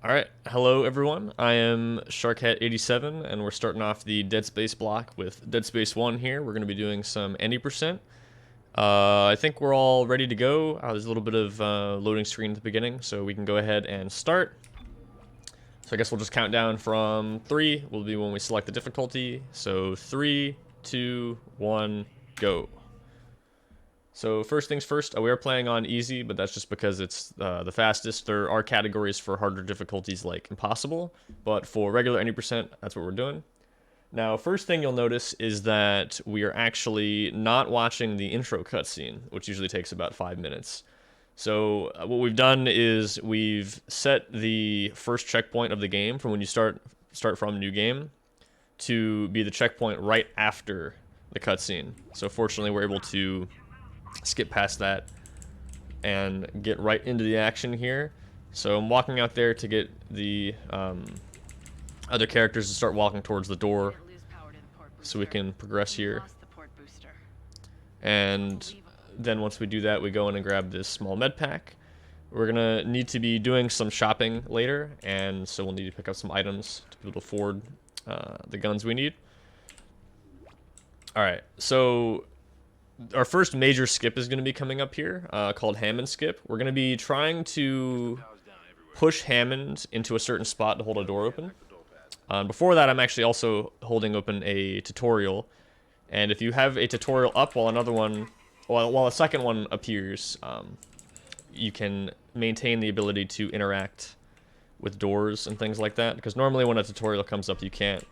Alright, hello everyone, I am sharkhat87 and we're starting off the Dead Space block with Dead Space 1 here. We're going to be doing some 90%. I think we're all ready to go. There's a little bit of loading screen at the beginning, so we can go ahead and start. So I guess we'll just count down from 3, will be when we select the difficulty. So 3, 2, 1, go. So first things first, we are playing on easy, but that's just because it's the fastest. There are categories for harder difficulties like impossible, but for regular 90%, that's what we're doing. Now, first thing you'll notice is that we are actually not watching the intro cutscene, which usually takes about 5 minutes. So what we've done is we've set the first checkpoint of the game from when you start from new game to be the checkpoint right after the cutscene. So fortunately, we're able to skip past that and get right into the action here. So I'm walking out there to get the other characters to start walking towards the door so we can progress here. And then once we do that, we go in and grab this small med pack. We're gonna need to be doing some shopping later, and so we'll need to pick up some items to be able to afford the guns we need. Alright, so our first major skip is going to be coming up here, called Hammond Skip. We're going to be trying to push Hammond into a certain spot to hold a door open. Before that, I'm actually also holding open a tutorial. And if you have a tutorial up while another one, while a second one appears, you can maintain the ability to interact with doors and things like that. Because normally when a tutorial comes up, you can't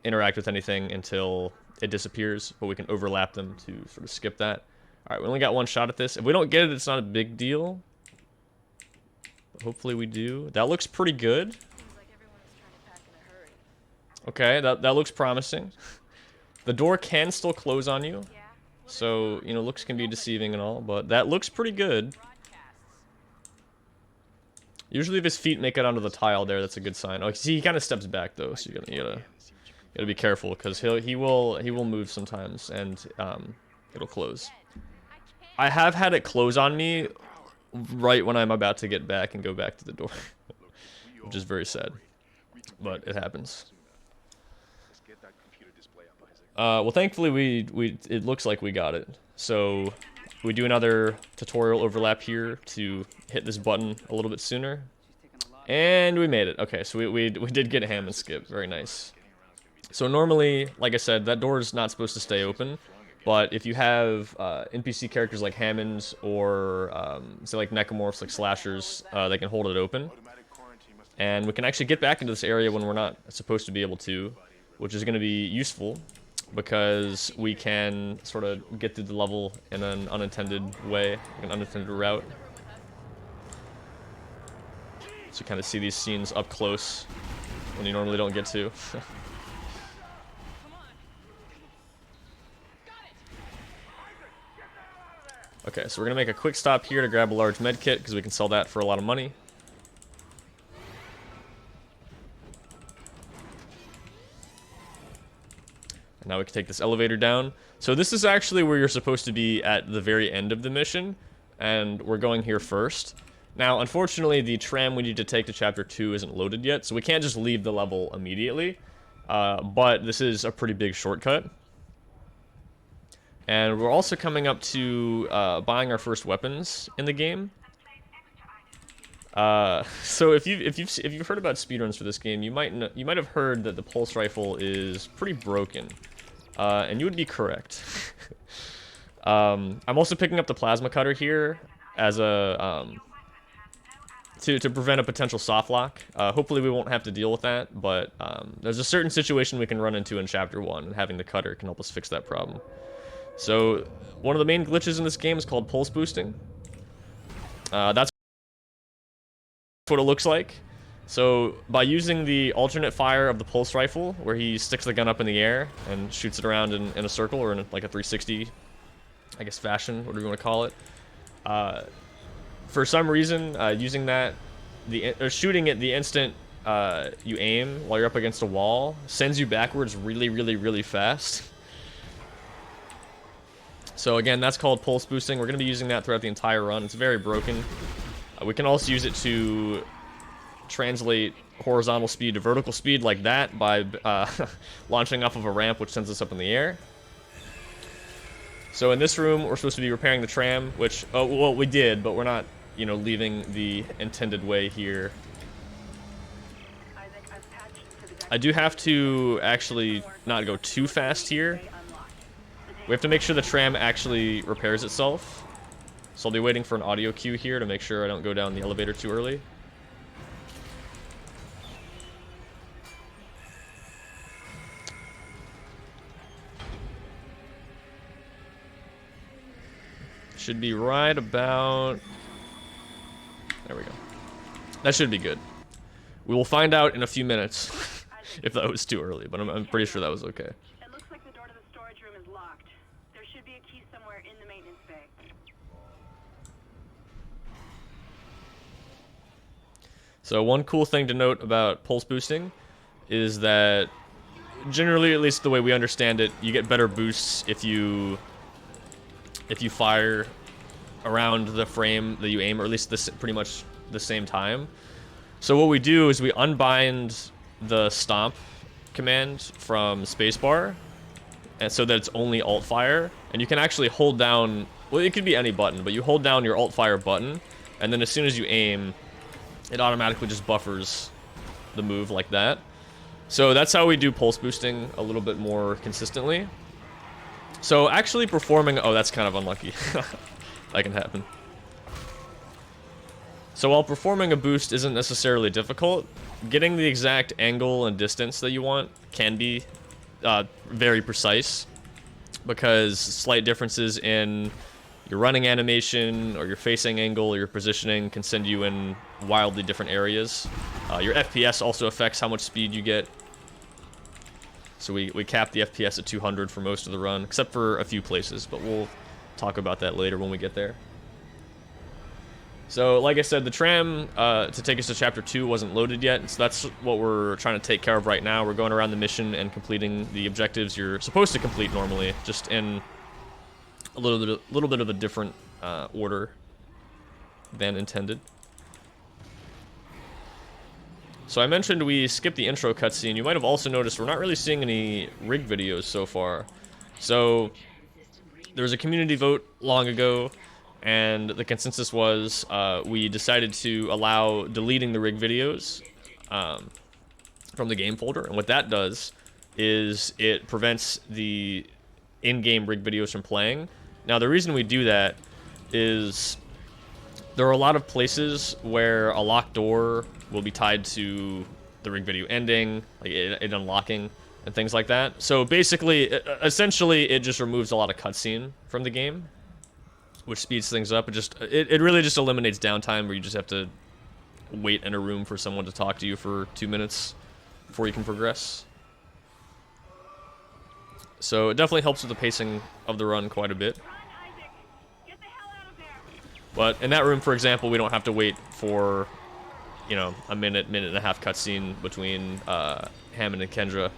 interact with anything until it disappears, but we can overlap them to sort of skip that. Alright, we only got one shot at this. If we don't get it, it's not a big deal. But hopefully we do. That looks pretty good. Okay, that looks promising. The door can still close on you. So, you know, looks can be deceiving and all, but that looks pretty good. Usually if his feet make it onto the tile there, that's a good sign. Oh, see, he kind of steps back though, so you gotta be careful because he will move sometimes and it'll close. I have had it close on me right when I'm about to get back and go back to the door, which is very sad, but it happens. Well, thankfully it looks like we got it. So we do another tutorial overlap here to hit this button a little bit sooner, and we made it. Okay, so we did get a Hammond Skip. Very nice. So normally, like I said, that door is not supposed to stay open, but if you have NPC characters like Hammonds or say like Necromorphs, like Slashers, they can hold it open. And we can actually get back into this area when we're not supposed to be able to, which is going to be useful because we can sort of get through the level in an unintended way, an unintended route. So you kind of see these scenes up close when you normally don't get to. Okay, so we're going to make a quick stop here to grab a large med kit because we can sell that for a lot of money. And now we can take this elevator down. So this is actually where you're supposed to be at the very end of the mission, and we're going here first. Now, unfortunately, the tram we need to take to Chapter 2 isn't loaded yet, so we can't just leave the level immediately. But this is a pretty big shortcut. And we're also coming up to buying our first weapons in the game. So if you've heard about speedruns for this game, you might have heard that the pulse rifle is pretty broken, and you would be correct. I'm also picking up the plasma cutter here as a to prevent a potential soft lock. Hopefully we won't have to deal with that, but there's a certain situation we can run into in Chapter 1, and having the cutter can help us fix that problem. So, one of the main glitches in this game is called pulse boosting. That's what it looks like. So, by using the alternate fire of the pulse rifle, where he sticks the gun up in the air and shoots it around in a circle, or in like a 360, I guess, fashion, whatever you want to call it. For some reason, using that, shooting it the instant you aim while you're up against a wall, sends you backwards really fast. So again, that's called pulse boosting. We're going to be using that throughout the entire run. It's very broken. We can also use it to translate horizontal speed to vertical speed like that by launching off of a ramp, which sends us up in the air. So in this room, we're supposed to be repairing the tram, which, oh, well, we did, but we're not, you know, leaving the intended way here. I do have to actually not go too fast here. We have to make sure the tram actually repairs itself. So I'll be waiting for an audio cue here to make sure I don't go down the elevator too early. Should be right about... There we go. That should be good. We will find out in a few minutes if that was too early, but I'm pretty sure that was okay. It looks like the door to the storage room is locked. There should be a key somewhere in the maintenance bay. So one cool thing to note about pulse boosting is that generally, at least the way we understand it, you get better boosts if you fire around the frame that you aim, or at least this pretty much the same time. So what we do is we unbind the stomp command from spacebar, and so that it's only alt fire, and you can actually hold down, well, it could be any button, but you hold down your alt fire button, and then as soon as you aim, it automatically just buffers the move like that. So that's how we do pulse boosting a little bit more consistently. So actually performing... Oh, that's kind of unlucky. That can happen. So while performing a boost isn't necessarily difficult, getting the exact angle and distance that you want can be very precise, because slight differences in your running animation or your facing angle or your positioning can send you in wildly different areas. Your FPS also affects how much speed you get. So we cap the FPS at 200 for most of the run, except for a few places, but we'll talk about that later when we get there. So, like I said, the tram to take us to Chapter 2 wasn't loaded yet, so that's what we're trying to take care of right now. We're going around the mission and completing the objectives you're supposed to complete normally, just in a little bit of a different order than intended. So I mentioned we skipped the intro cutscene. You might have also noticed we're not really seeing any rig videos so far. So there was a community vote long ago, and the consensus was we decided to allow deleting the rig videos from the game folder. And what that does is it prevents the in-game rig videos from playing. Now the reason we do that is there are a lot of places where a locked door will be tied to the rig video ending, like it unlocking, and things like that. So basically, essentially, it just removes a lot of cutscene from the game, which speeds things up. It really just eliminates downtime where you just have to wait in a room for someone to talk to you for 2 minutes before you can progress. So it definitely helps with the pacing of the run quite a bit. But in that room, for example, we don't have to wait for, you know, a minute and a half cutscene between Hammond and Kendra.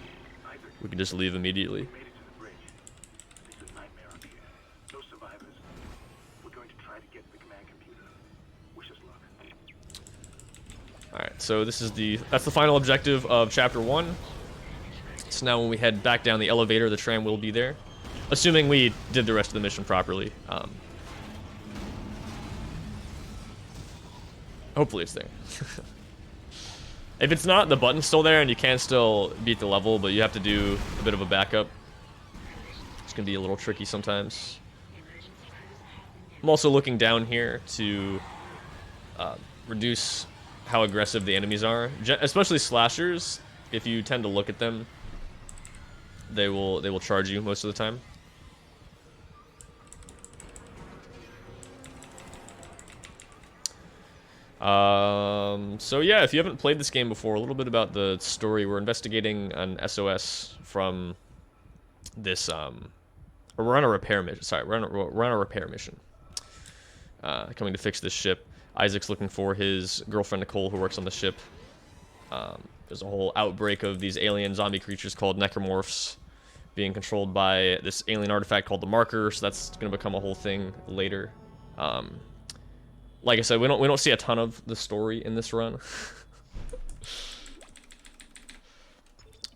We can just leave immediately. Alright, so that's the final objective of Chapter 1. So now when we head back down the elevator, the tram will be there. Assuming we did the rest of the mission properly. Hopefully it's there. If it's not, the button's still there and you can still beat the level, but you have to do a bit of a backup. It's gonna be a little tricky sometimes. I'm also looking down here to reduce how aggressive the enemies are, especially slashers. If you tend to look at them, they will charge you most of the time. So yeah, if you haven't played this game before, a little bit about the story. We're investigating an SOS from this, or we're on a repair mission. Sorry, we're on a repair mission. Coming to fix this ship. Isaac's looking for his girlfriend Nicole, who works on the ship. There's a whole outbreak of these alien zombie creatures called necromorphs being controlled by this alien artifact called the Marker, so that's going to become a whole thing later. Like I said, we don't see a ton of the story in this run.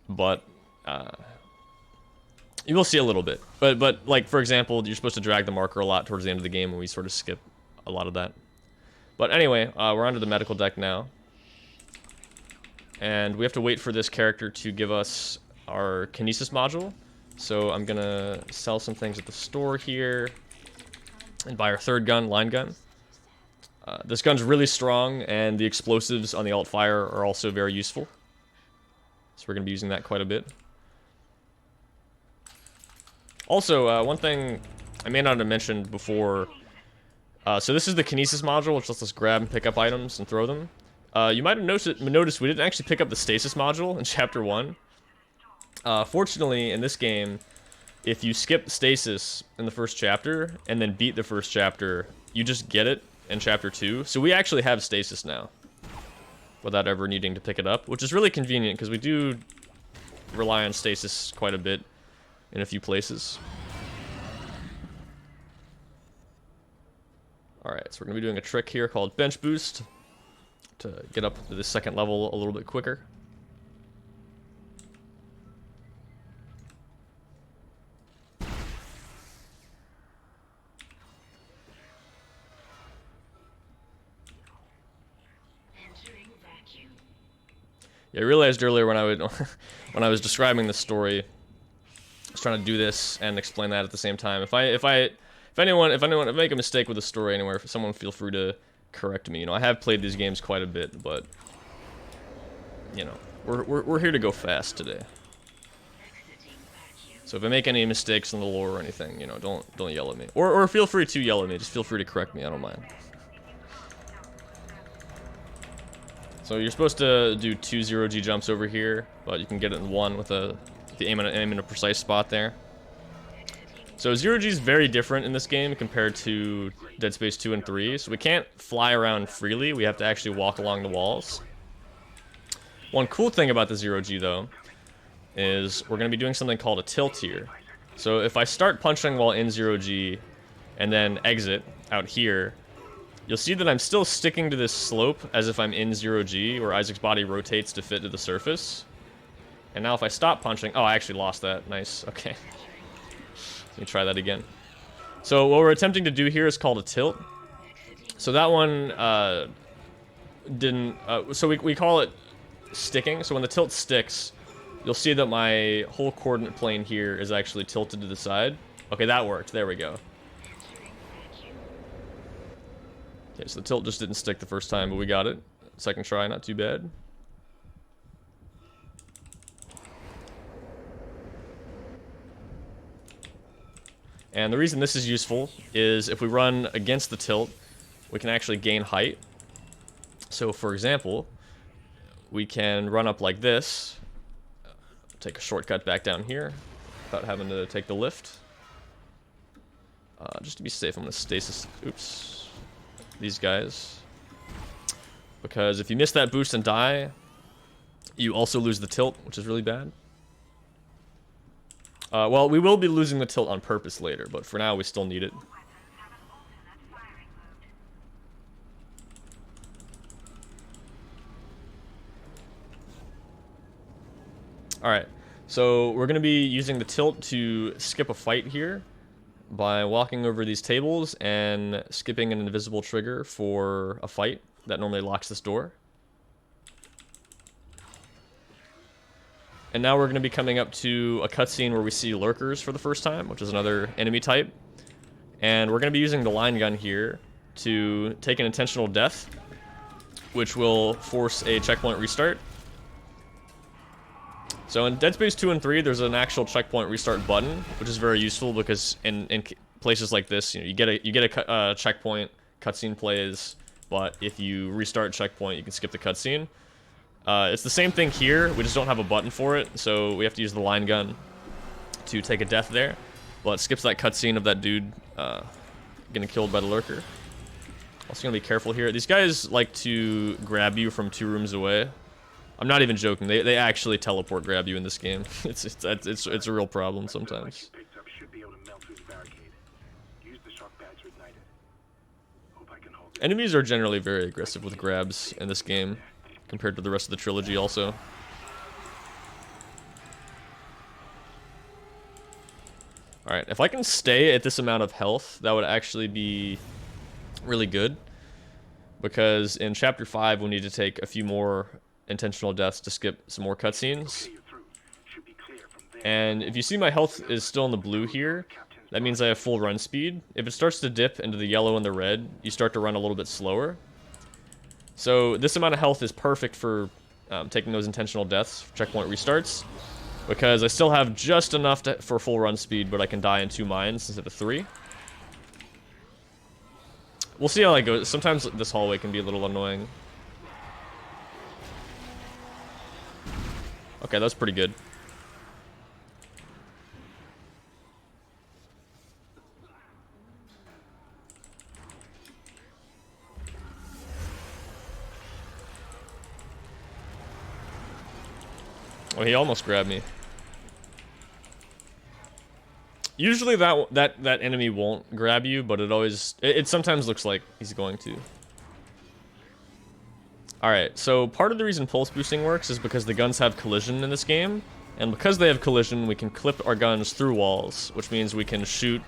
But you will see a little bit. But like, for example, you're supposed to drag the marker a lot towards the end of the game, and we sort of skip a lot of that. But anyway, we're onto the medical deck now. And we have to wait for this character to give us our kinesis module. So I'm gonna sell some things at the store here and buy our third gun, line gun. This gun's really strong, and the explosives on the alt fire are also very useful. So we're gonna be using that quite a bit. Also, one thing I may not have mentioned before. So this is the kinesis module, which lets us grab and pick up items and throw them. You might have noticed we didn't actually pick up the stasis module in Chapter 1. Fortunately, in this game, if you skip stasis in the first chapter and then beat the first chapter, you just get it in Chapter 2. So we actually have stasis now, without ever needing to pick it up, which is really convenient because we do rely on stasis quite a bit in a few places. Alright, so we're going to be doing a trick here called bench boost to get up to the second level a little bit quicker. Yeah, I realized earlier when I would when I was describing the story, I was trying to do this and explain that at the same time. If anyone make a mistake with the story anywhere, if someone feel free to correct me. You know, I have played these games quite a bit, but you know, we're here to go fast today. So if I make any mistakes in the lore or anything, you know, don't yell at me. Or feel free to yell at me. Just feel free to correct me. I don't mind. So you're supposed to do 2 0G jumps over here, but you can get it in 1 with if you aim in a precise spot there. So 0G is very different in this game compared to Dead Space 2 and 3. So we can't fly around freely. We have to actually walk along the walls. One cool thing about the 0G, though, is we're going to be doing something called a tilt here. So if I start punching while in 0G and then exit out here, you'll see that I'm still sticking to this slope as if I'm in 0G, where Isaac's body rotates to fit to the surface. And now if I stop punching... Oh, I actually lost that. Nice. Okay. Let me try that again. So what we're attempting to do here is called a tilt. So that one didn't... so we call it sticking. So when the tilt sticks, you'll see that my whole coordinate plane here is actually tilted to the side. Okay, that worked. There we go. Okay, so the tilt just didn't stick the first time, but we got it. Second try, not too bad. And the reason this is useful is if we run against the tilt, we can actually gain height. So for example, we can run up like this, take a shortcut back down here without having to take the lift. Just to be safe, I'm going to stasis... Oops. These guys, because if you miss that boost and die, you also lose the tilt, which is really bad. Well, we will be losing the tilt on purpose later, but for now we still need it. Alright, so we're going to be using the tilt to skip a fight here by walking over these tables and skipping an invisible trigger for a fight that normally locks this door. And now we're going to be coming up to a cutscene where we see lurkers for the first time, which is another enemy type. And we're going to be using the line gun here to take an intentional death, which will force a checkpoint restart. So in Dead Space 2 and 3, there's an actual checkpoint restart button, which is very useful because in places like this, you know, you get a checkpoint, cutscene plays, but if you restart checkpoint, you can skip the cutscene. It's the same thing here, we just don't have a button for it, so we have to use the line gun to take a death there. But it skips that cutscene of that dude getting killed by the lurker. Also gonna be careful here. These guys like to grab you from 2 rooms away. I'm not even joking. They actually teleport grab you in this game. It's a real problem sometimes. Enemies are generally very aggressive with grabs in this game. compared to the rest of the trilogy also. Alright, if I can stay at this amount of health, that would actually be really good. Because in Chapter 5, we need to take a few more intentional deaths to skip some more cutscenes. And if you see my health is still in the blue here, that means I have full run speed. If it starts to dip into the yellow and the red, you start to run a little bit slower. So this amount of health is perfect for taking those intentional deaths, checkpoint restarts. Because I still have just enough for full run speed, but I can die in 2 mines instead of 3. We'll see how that goes. Sometimes this hallway can be a little annoying. Okay, that's pretty good. Oh, he almost grabbed me. Usually that enemy won't grab you, but it sometimes looks like he's going to. Alright, so part of the reason pulse boosting works is because the guns have collision in this game, and because they have collision, we can clip our guns through walls, which means we can shoot,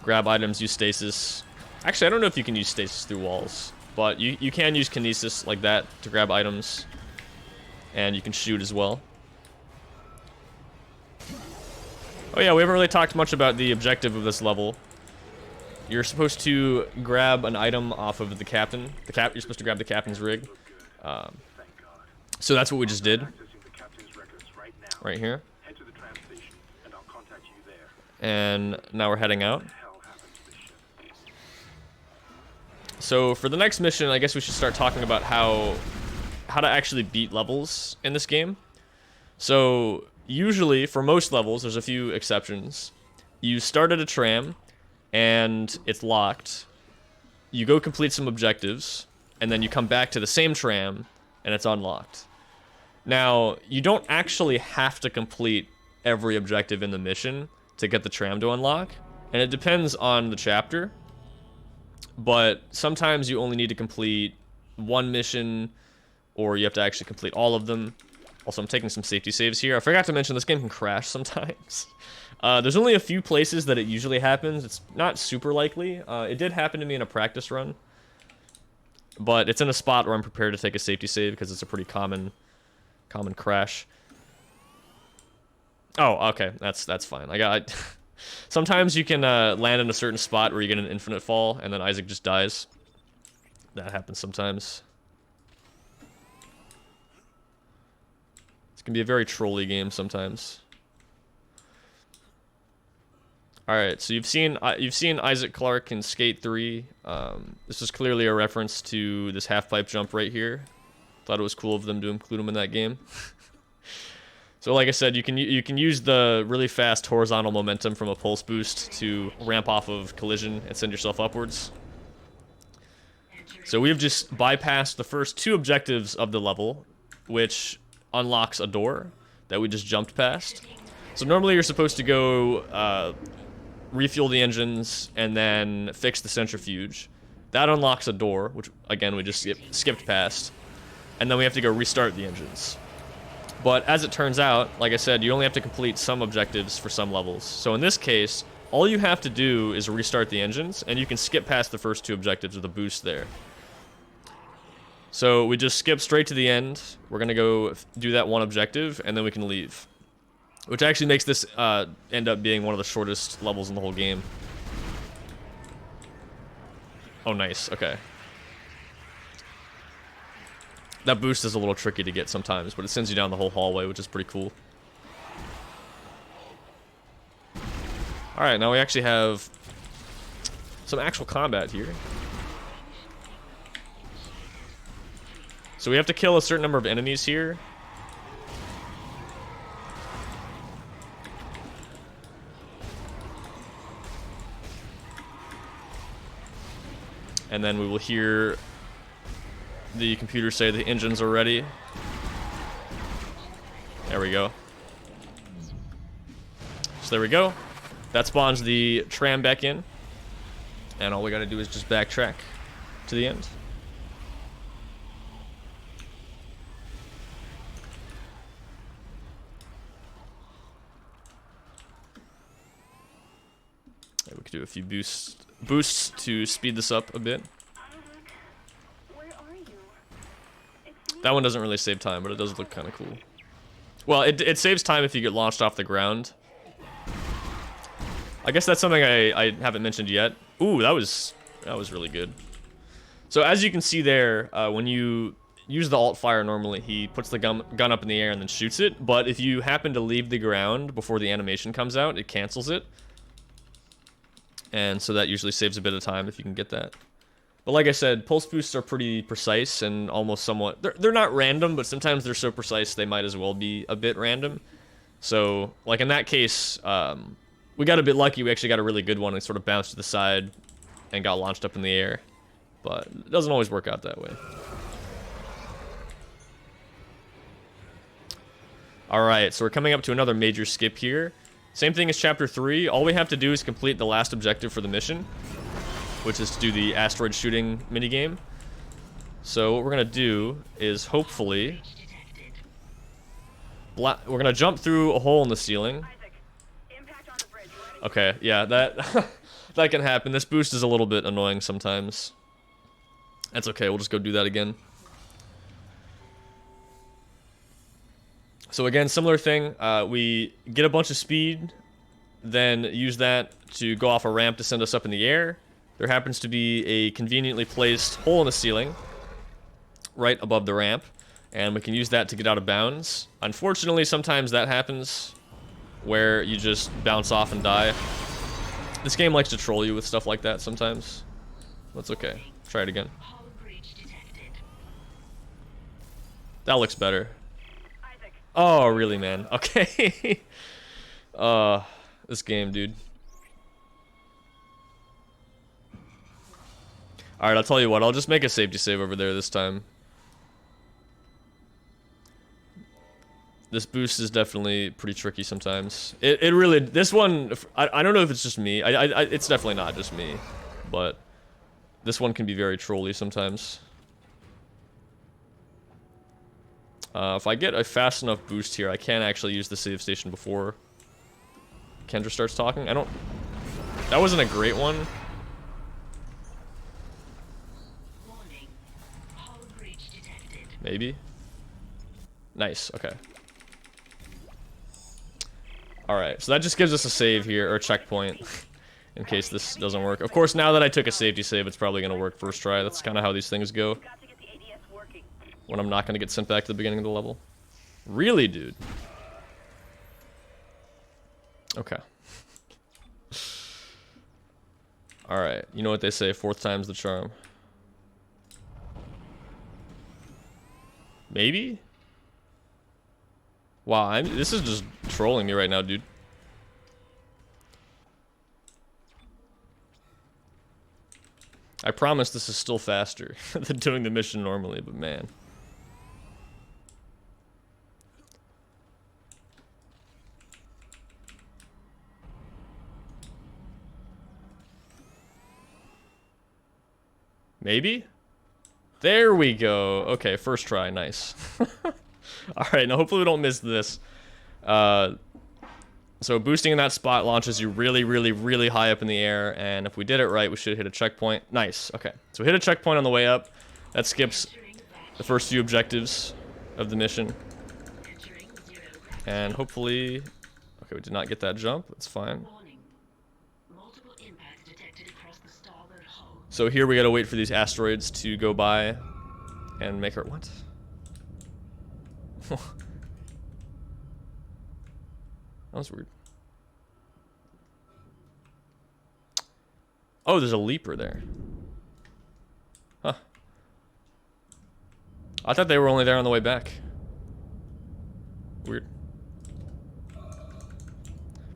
grab items, use stasis. Actually, I don't know if you can use stasis through walls, but you can use kinesis like that to grab items, and you can shoot as well. Oh yeah, we haven't really talked much about the objective of this level. You're supposed to grab an item off of the captain. You're supposed to grab the captain's rig. So that's what we just did. Right here. And now we're heading out. So for the next mission, I guess we should start talking about how to actually beat levels in this game. So usually, for most levels, there's a few exceptions. You start at a tram, and it's locked. You go complete some objectives, and then you come back to the same tram, and it's unlocked. Now, you don't actually have to complete every objective in the mission to get the tram to unlock, and it depends on the chapter. But sometimes you only need to complete one mission, or you have to actually complete all of them. Also, I'm taking some safety saves here. I forgot to mention this game can crash sometimes. There's only a few places that it usually happens. It's not super likely. It did happen to me in a practice run. But it's in a spot where I'm prepared to take a safety save because it's a pretty common crash. Oh, okay. That's fine. Sometimes you can land in a certain spot where you get an infinite fall, and then Isaac just dies. That happens sometimes. Can be a very trolly game sometimes. All right, so you've seen Isaac Clarke in Skate 3. This is clearly a reference to this half-pipe jump right here. Thought it was cool of them to include him in that game. So like I said, you can use the really fast horizontal momentum from a pulse boost to ramp off of collision and send yourself upwards. So we have just bypassed the first 2 objectives of the level, which unlocks a door that we just jumped past. So normally you're supposed to go refuel the engines and then fix the centrifuge. That unlocks a door, which again we just skipped past, and then we have to go restart the engines. But as it turns out, like I said, you only have to complete some objectives for some levels. So in this case, all you have to do is restart the engines, and you can skip past the first 2 objectives with a boost there. So we just skip straight to the end. We're going to go do that one objective, and then we can leave. Which actually makes this end up being one of the shortest levels in the whole game. Oh, nice. Okay. That boost is a little tricky to get sometimes, but it sends you down the whole hallway, which is pretty cool. Alright, now we actually have some actual combat here. So we have to kill a certain number of enemies here. And then we will hear the computer say the engines are ready. There we go. So there we go. That spawns the tram back in. And all we gotta do is just backtrack to the end. do a few boosts to speed this up a bit. Where are you? It's me. That one doesn't really save time, but it does look kind of cool. Well, it saves time if you get launched off the ground. I guess that's something I haven't mentioned yet. Ooh, that was really good. So as you can see there, when you use the alt fire normally, he puts the gun up in the air and then shoots it. But if you happen to leave the ground before the animation comes out, it cancels it. And so that usually saves a bit of time if you can get that. But like I said, pulse boosts are pretty precise and almost somewhat... They're not random, but sometimes they're so precise they might as well be a bit random. So, like in that case, we got a bit lucky. We actually got a really good one and sort of bounced to the side and got launched up in the air. But it doesn't always work out that way. Alright, so we're coming up to another major skip here. Same thing as Chapter 3. All we have to do is complete the last objective for the mission, which is to do the asteroid shooting minigame. So what we're going to do is hopefully... we're going to jump through a hole in the ceiling. Isaac, impact on the bridge. Okay, yeah, that that can happen. This boost is a little bit annoying sometimes. That's okay, we'll just go do that again. So again, similar thing, we get a bunch of speed, then use that to go off a ramp to send us up in the air. There happens to be a conveniently placed hole in the ceiling right above the ramp, and we can use that to get out of bounds. Unfortunately, sometimes that happens where you just bounce off and die. This game likes to troll you with stuff like that sometimes. That's okay. Try it again. That looks better. Oh, really, man? Okay. This game, dude. Alright, I'll tell you what. I'll just make a safety save over there this time. This boost is definitely pretty tricky sometimes. It really... This one... I don't know if it's just me. It's definitely not just me. But this one can be very trolly sometimes. If I get a fast enough boost here, I can actually use the save station before Kendra starts talking. That wasn't a great one. Maybe. Nice, okay. Alright, so that just gives us a save here, or a checkpoint, in case this doesn't work. Of course, now that I took a safety save, it's probably going to work first try. That's kind of how these things go. When I'm not going to get sent back to the beginning of the level. Really, dude? Okay. Alright, you know what they say, fourth time's the charm. Maybe? Wow, this is just trolling me right now, dude. I promise this is still faster than doing the mission normally, but man. Maybe? There we go. Okay, first try. Nice. Alright, now hopefully we don't miss this. So boosting in that spot launches you really, really, really high up in the air, and if we did it right, we should hit a checkpoint. Nice. Okay, so we hit a checkpoint on the way up. That skips the first few objectives of the mission. And hopefully... Okay, we did not get that jump. That's fine. So here we gotta wait for these asteroids to go by and make our... What? That was weird. Oh, there's a leaper there. Huh. I thought they were only there on the way back. Weird.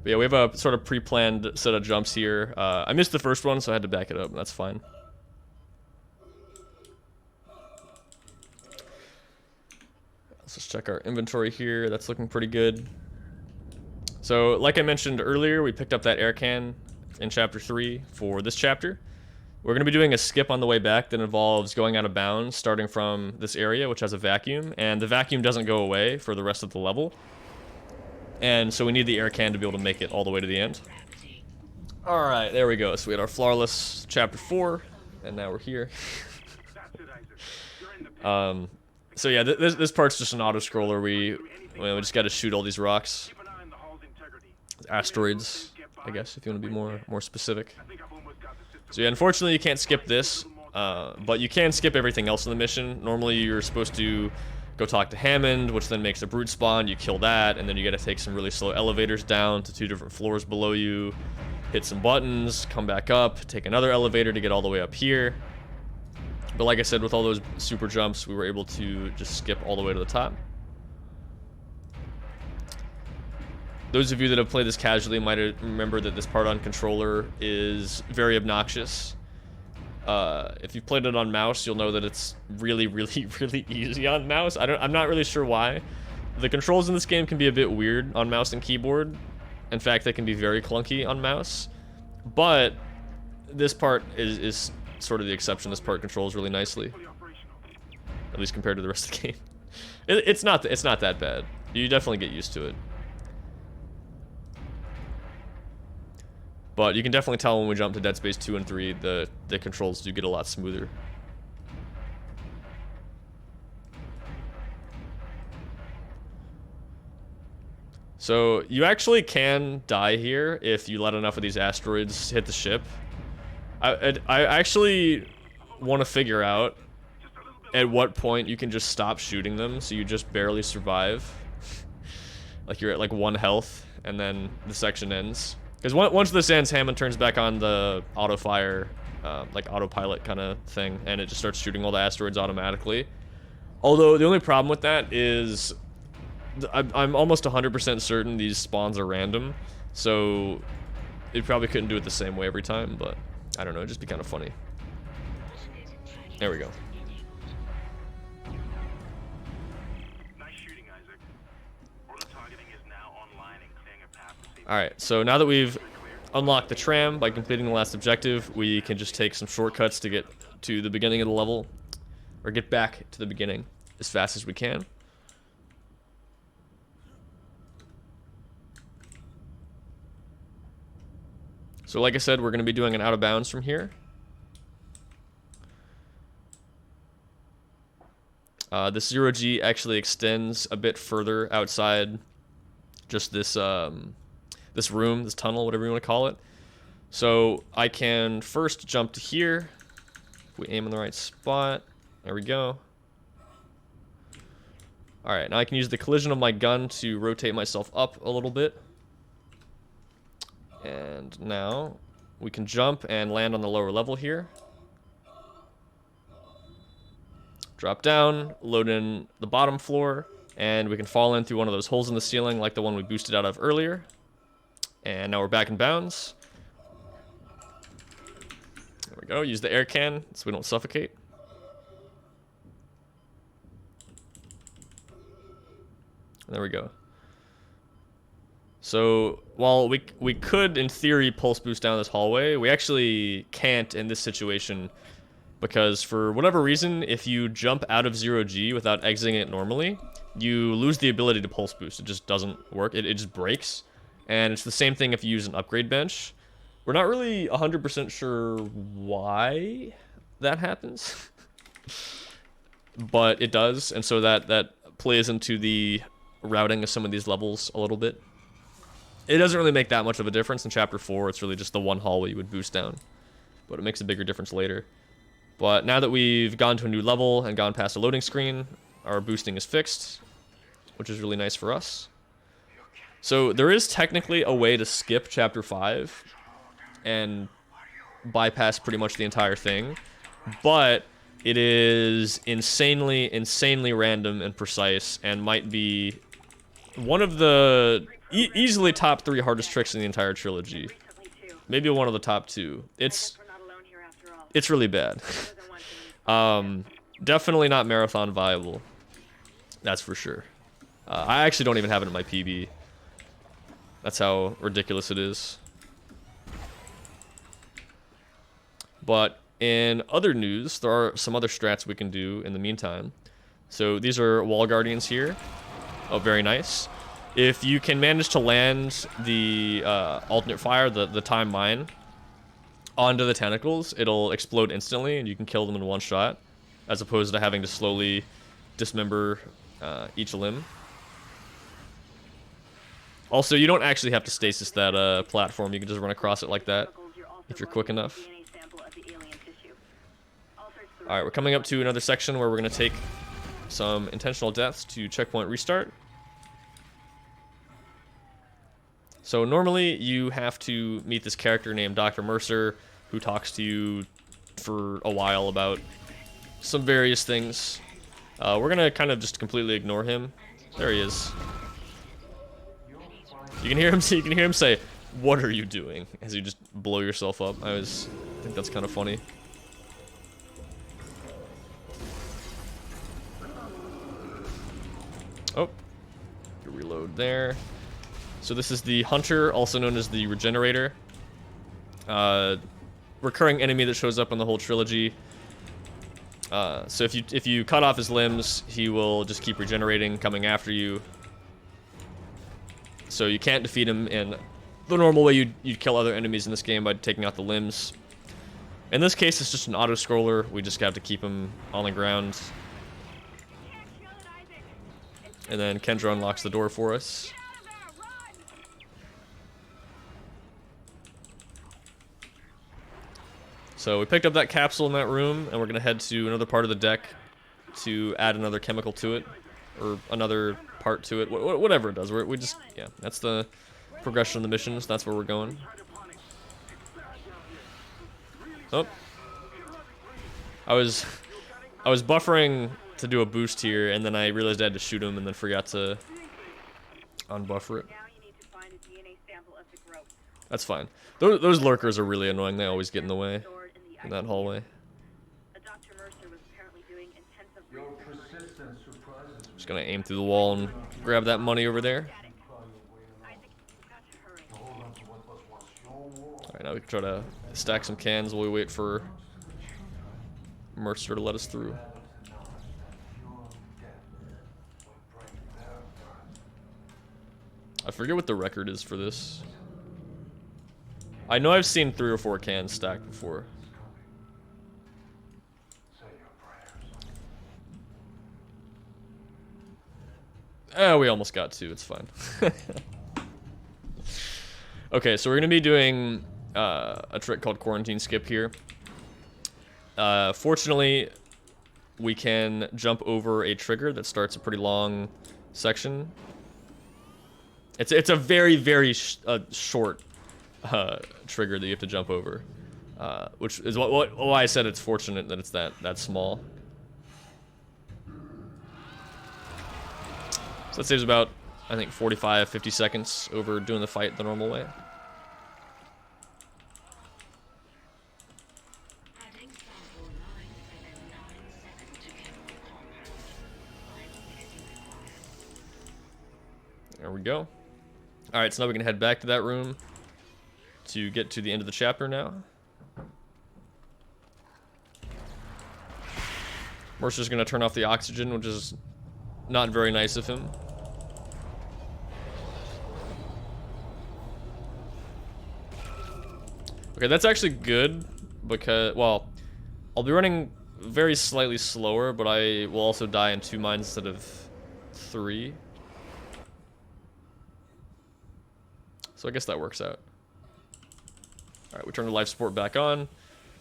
But yeah, we have a sort of pre-planned set of jumps here. I missed the first one, so I had to back it up, and that's fine. Let's just check our inventory here. That's looking pretty good. So, like I mentioned earlier, we picked up that air can in Chapter 3 for this chapter. We're going to be doing a skip on the way back that involves going out of bounds, starting from this area, which has a vacuum, and the vacuum doesn't go away for the rest of the level. And so we need the air can to be able to make it all the way to the end. Alright, there we go. So we had our flawless chapter 4, and now we're here. So yeah, this part's just an auto-scroller. We just gotta shoot all these rocks. Asteroids, I guess, if you want to be more specific. So yeah, unfortunately you can't skip this, but you can skip everything else in the mission. Normally you're supposed to go talk to Hammond, which then makes a brute spawn, you kill that, and then you gotta take some really slow elevators down to 2 different floors below you, hit some buttons, come back up, take another elevator to get all the way up here. But like I said, with all those super jumps, we were able to just skip all the way to the top. Those of you that have played this casually might remember that this part on controller is very obnoxious. If you've played it on mouse, you'll know that it's really, really, really easy on mouse. I'm not really sure why. The controls in this game can be a bit weird on mouse and keyboard. In fact, they can be very clunky on mouse. But this part is sort of the exception. This part controls really nicely, at least compared to the rest of the game. It's not that bad. You definitely get used to it. But you can definitely tell when we jump to Dead Space 2 and 3, the controls do get a lot smoother. So you actually can die here if you let enough of these asteroids hit the ship. I actually want to figure out at what point you can just stop shooting them so you just barely survive. Like you're at like 1 health and then the section ends. Because once this ends, Hammond turns back on the auto-fire, like autopilot kind of thing, and it just starts shooting all the asteroids automatically. Although the only problem with that is I'm almost 100% certain these spawns are random, so it probably couldn't do it the same way every time, but I don't know, it'd just be kind of funny. There we go. Alright, so now that we've unlocked the tram by completing the last objective, we can just take some shortcuts to get to the beginning of the level, or get back to the beginning as fast as we can. So like I said, we're going to be doing an out of bounds from here. This 0G actually extends a bit further outside just this this room, this tunnel, whatever you want to call it. So I can first jump to here. If we aim in the right spot. There we go. Alright, now I can use the collision of my gun to rotate myself up a little bit. And now we can jump and land on the lower level here. Drop down, load in the bottom floor, and we can fall in through one of those holes in the ceiling like the one we boosted out of earlier. And now we're back in bounds. There we go. Use the air can so we don't suffocate. And there we go. So while we could, in theory, pulse boost down this hallway, we actually can't in this situation because for whatever reason, if you jump out of 0G without exiting it normally, you lose the ability to pulse boost. It just doesn't work. It just breaks. And it's the same thing if you use an upgrade bench. We're not really 100% sure why that happens. But it does, and so that plays into the routing of some of these levels a little bit. It doesn't really make that much of a difference in Chapter 4. It's really just the one hallway you would boost down. But it makes a bigger difference later. But now that we've gone to a new level and gone past a loading screen, our boosting is fixed, which is really nice for us. So there is technically a way to skip Chapter 5 and bypass pretty much the entire thing, but it is insanely random and precise and might be one of the easily top 3 hardest tricks in the entire trilogy. Maybe one of the top 2. It's really bad. Definitely not marathon viable. That's for sure. I actually don't even have it in my PB. That's how ridiculous it is. But in other news, there are some other strats we can do in the meantime. So these are wall guardians here. Oh, very nice. If you can manage to land the alternate fire, the time mine, onto the tentacles, it'll explode instantly, and you can kill them in one shot, as opposed to having to slowly dismember each limb. Also, you don't actually have to stasis that platform. You can just run across it like that if you're quick enough. Alright, we're coming up to another section where we're going to take some intentional deaths to checkpoint restart. So normally you have to meet this character named Dr. Mercer, who talks to you for a while about some various things. We're going to kind of just completely ignore him. There he is. You can hear him say, "What are you doing?" as you just blow yourself up. I think that's kind of funny. Oh, you reload there. So this is the Hunter, also known as the Regenerator. Recurring enemy that shows up in the whole trilogy. So if you cut off his limbs, he will just keep regenerating, coming after you. So you can't defeat him in the normal way you'd kill other enemies in this game, by taking out the limbs. In this case, it's just an auto-scroller. We just have to keep him on the ground. And then Kendra unlocks the door for us. So we picked up that capsule in that room, and we're going to head to another part of the deck to add another chemical to it, or another part to it, whatever it does. We just, yeah, that's the progression of the missions. That's where we're going. Oh. I was buffering to do a boost here, and then I realized I had to shoot him, and then forgot to unbuffer it. That's fine. Those lurkers are really annoying. They always get in the way in that hallway. Just gonna aim through the wall and grab that money over there. Alright, now we can try to stack some cans while we wait for Mercer to let us through. I forget what the record is for this. I know I've seen 3 or 4 cans stacked before. We almost got 2, it's fine. Okay, so we're going to be doing a trick called Quarantine Skip here. Fortunately, we can jump over a trigger that starts a pretty long section. It's a very, very short trigger that you have to jump over, which is why I said it's fortunate that it's that small. So that saves about, I think, 45-50 seconds over doing the fight the normal way. There we go. Alright, so now we can head back to that room to get to the end of the chapter now. Mercer's gonna turn off the oxygen, which is not very nice of him. Okay, that's actually good because, well, I'll be running very slightly slower, but I will also die in 2 mines instead of 3. So I guess that works out. Alright, we turn the life support back on.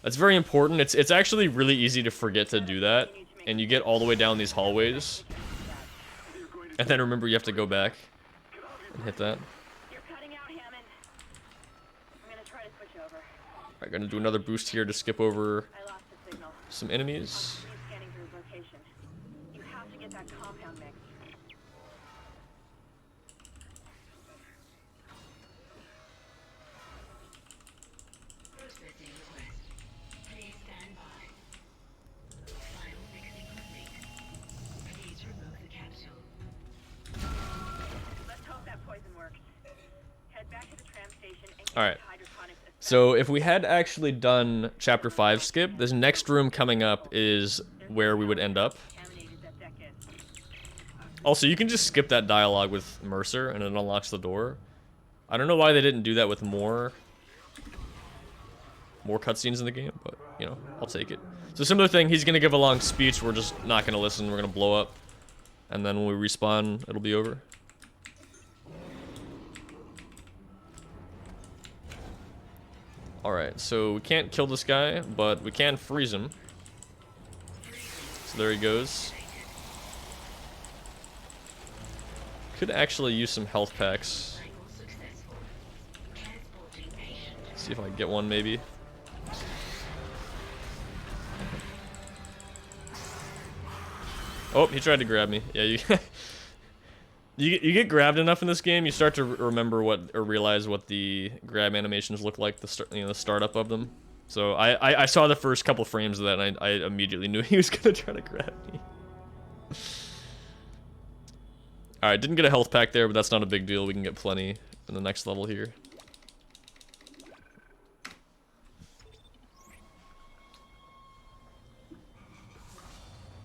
That's very important. It's actually really easy to forget to do that, and you get all the way down these hallways. And then remember you have to go back and hit that. Alright, gonna do another boost here to skip over some enemies. Alright, so if we had actually done Chapter 5 skip, this next room coming up is where we would end up. Also, you can just skip that dialogue with Mercer and it unlocks the door. I don't know why they didn't do that with more more cutscenes in the game, but, you know, I'll take it. So similar thing, he's gonna give a long speech, we're just not gonna listen, we're gonna blow up. And then when we respawn, it'll be over. Alright, so we can't kill this guy, but we can freeze him. So there he goes. Could actually use some health packs. See if I can get one, maybe. Oh, he tried to grab me. Yeah, you you get grabbed enough in this game, you start to remember what, or realize what the grab animations look like, the startup of them. So I saw the first couple frames of that, and I immediately knew he was gonna try to grab me. All right, didn't get a health pack there, but that's not a big deal. We can get plenty in the next level here.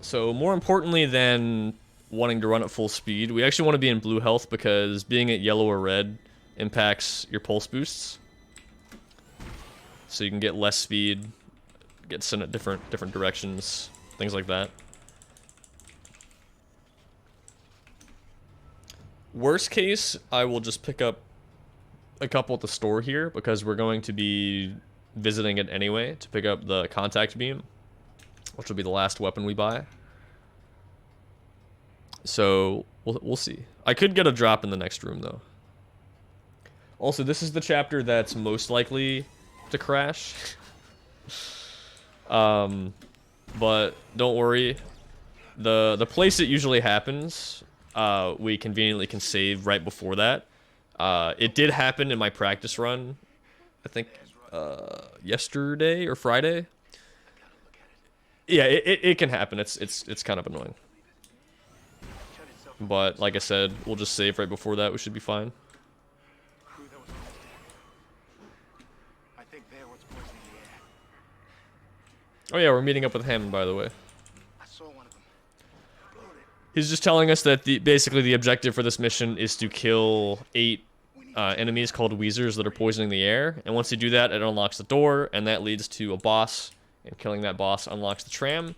So more importantly than wanting to run at full speed, we actually want to be in blue health because being at yellow or red impacts your pulse boosts. So you can get less speed, get sent at different directions, things like that. Worst case, I will just pick up a couple at the store here because we're going to be visiting it anyway to pick up the contact beam, which will be the last weapon we buy. So we'll see. I could get a drop in the next room though. Also, this is the chapter that's most likely to crash. But don't worry. The place it usually happens, we conveniently can save right before that. It did happen in my practice run, I think yesterday or Friday. Yeah, it can happen. It's kind of annoying. But like I said, we'll just save right before that. We should be fine. Oh yeah, we're meeting up with Hammond, by the way. He's just telling us that basically the objective for this mission is to kill 8 enemies called Weezers that are poisoning the air. And once you do that, it unlocks the door, and that leads to a boss. And killing that boss unlocks the tram.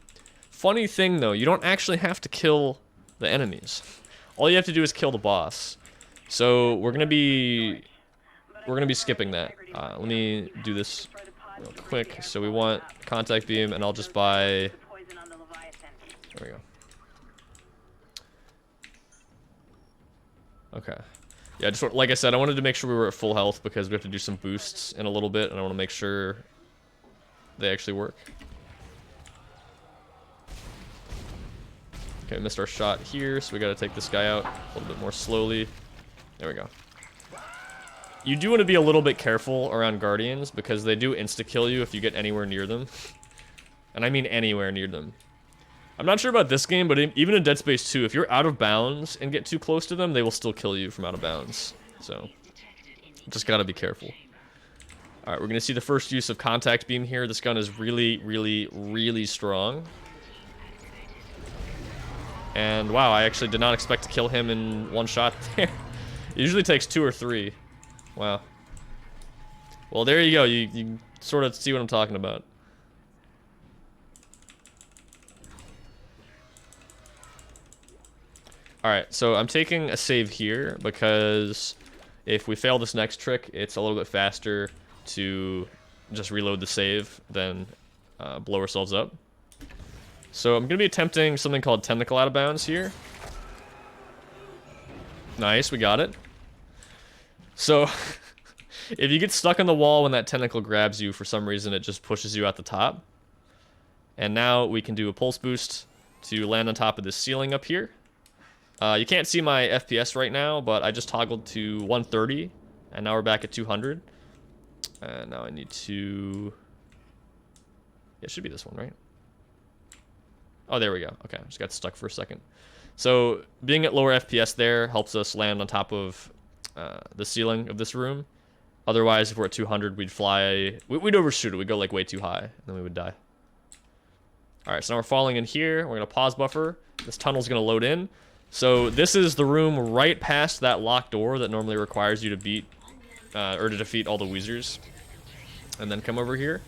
Funny thing though, you don't actually have to kill the enemies. All you have to do is kill the boss. So we're gonna be skipping that. Let me do this real quick. So we want contact beam, and I'll just buy. There we go. Okay. Yeah, just like I said, I wanted to make sure we were at full health because we have to do some boosts in a little bit, and I want to make sure they actually work. Okay, missed our shot here, so we gotta take this guy out a little bit more slowly. There we go. You do want to be a little bit careful around Guardians because they do insta-kill you if you get anywhere near them. And I mean anywhere near them. I'm not sure about this game, but even in Dead Space 2, if you're out of bounds and get too close to them, they will still kill you from out of bounds. So, just gotta be careful. Alright, we're gonna see the first use of contact beam here. This gun is really, really, really strong. And wow, I actually did not expect to kill him in one shot there. It usually takes 2 or 3. Wow. Well, there you go. You sort of see what I'm talking about. Alright, so I'm taking a save here because if we fail this next trick, it's a little bit faster to just reload the save than blow ourselves up. So I'm going to be attempting something called Tentacle Out of Bounds here. Nice, we got it. So, if you get stuck on the wall when that tentacle grabs you, for some reason it just pushes you at the top. And now we can do a pulse boost to land on top of this ceiling up here. You can't see my FPS right now, but I just toggled to 130, and now we're back at 200. And now I need to... Yeah, it should be this one, right? Oh, there we go. Okay, I just got stuck for a second. So, being at lower FPS there helps us land on top of the ceiling of this room. Otherwise, if we're at 200, we'd fly... We'd overshoot it. We'd go, like, way too high, and then we would die. Alright, so now we're falling in here. We're going to pause buffer. This tunnel's going to load in. So, this is the room right past that locked door that normally requires you to beat... or to defeat all the Weezers. and then come over here.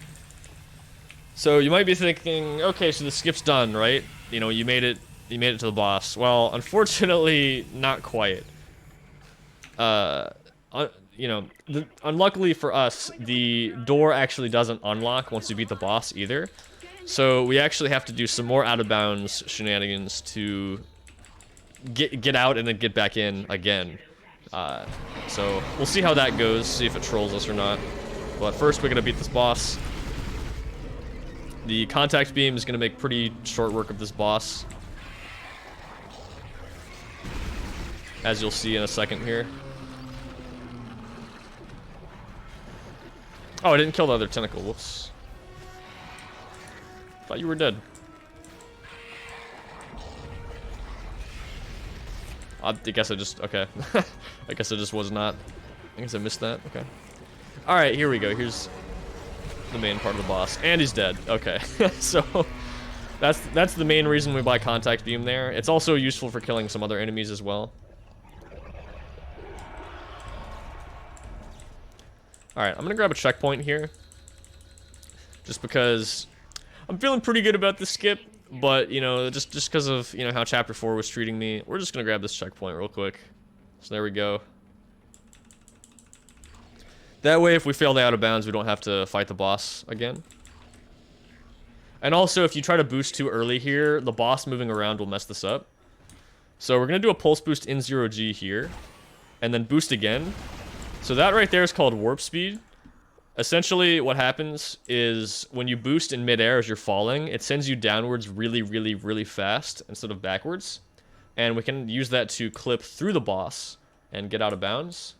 So you might be thinking, okay, so the skip's done, right? You know, you made it to the boss. Well, unfortunately, not quite. You know, unluckily for us, the door actually doesn't unlock once you beat the boss either. So we actually have to do some more out of bounds shenanigans to get out and then get back in again. So we'll see how that goes, see if it trolls us or not. But first we're gonna beat this boss. The contact beam is gonna make pretty short work of this boss, as you'll see in a second here. Oh, I didn't kill the other tentacle. Whoops. Thought you were dead. I guess I just... Okay. I guess I just was not. I guess I missed that. Okay. Alright, here we go. Here's the main part of the boss. And he's dead. Okay. So, that's the main reason we buy contact beam there. It's also useful for killing some other enemies as well. Alright, I'm gonna grab a checkpoint here. Just because I'm feeling pretty good about this skip, but, you know, just because of, you know, how Chapter 4 was treating me, we're just gonna grab this checkpoint real quick. So there we go. That way, if we fail the out of bounds, we don't have to fight the boss again. And also, if you try to boost too early here, the boss moving around will mess this up. So we're gonna do a pulse boost in 0G here, and then boost again. So that right there is called warp speed. Essentially, what happens is when you boost in midair as you're falling, it sends you downwards really, really, really fast instead of backwards. And we can use that to clip through the boss and get out of bounds.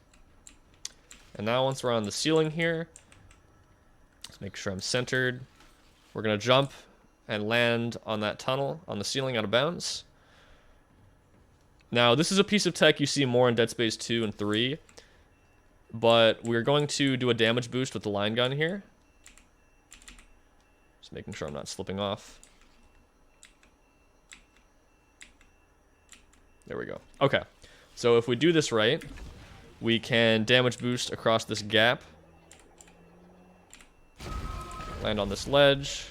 And now once we're on the ceiling here, let's make sure I'm centered. We're going to jump and land on that tunnel on the ceiling out of bounds. Now, this is a piece of tech you see more in Dead Space 2 and 3. But we're going to do a damage boost with the line gun here. Just making sure I'm not slipping off. There we go. Okay. So if we do this right, we can damage boost across this gap. Land on this ledge.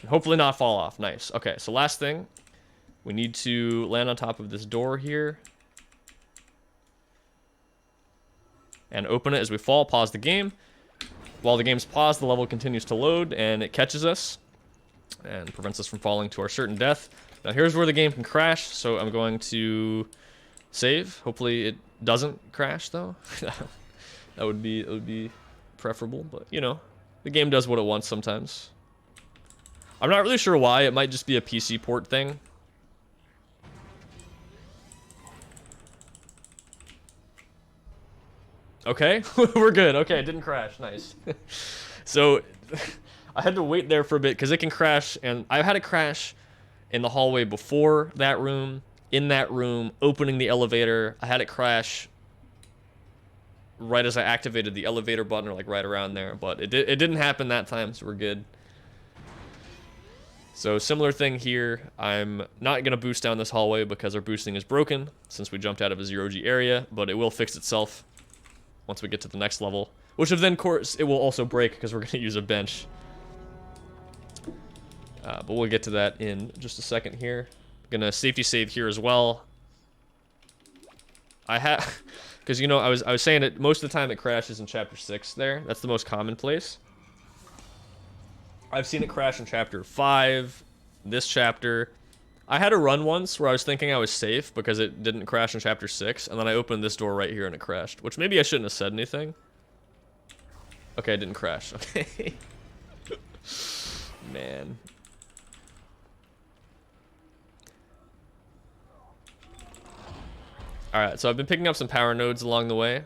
And hopefully not fall off. Nice. Okay, so last thing. We need to land on top of this door here. And open it as we fall, pause the game. While the game's paused, the level continues to load, and it catches us and prevents us from falling to our certain death. Now here's where the game can crash, so I'm going to save. Hopefully it doesn't crash, though. That would be preferable, but, you know, the game does what it wants sometimes. I'm not really sure why. It might just be a PC port thing. Okay, we're good. Okay, it didn't crash. Nice. So, I had to wait there for a bit because it can crash, and I had it crash in the hallway before that room, in that room, opening the elevator. I had it crash right as I activated the elevator button, or like right around there, but it didn't happen that time, so we're good. So, similar thing here. I'm not going to boost down this hallway because our boosting is broken since we jumped out of a 0G area, but it will fix itself once we get to the next level, which of then course it will also break because we're going to use a bench. But we'll get to that in just a second here. Gonna safety save here as well. I have, because you know I was saying it most of the time it crashes in chapter 6 there. That's the most common place. I've seen it crash in chapter 5, this chapter. I had a run once where I was thinking I was safe because it didn't crash in chapter 6, and then I opened this door right here and it crashed, which maybe I shouldn't have said anything. Okay, it didn't crash. Okay. Man. Alright, so I've been picking up some power nodes along the way.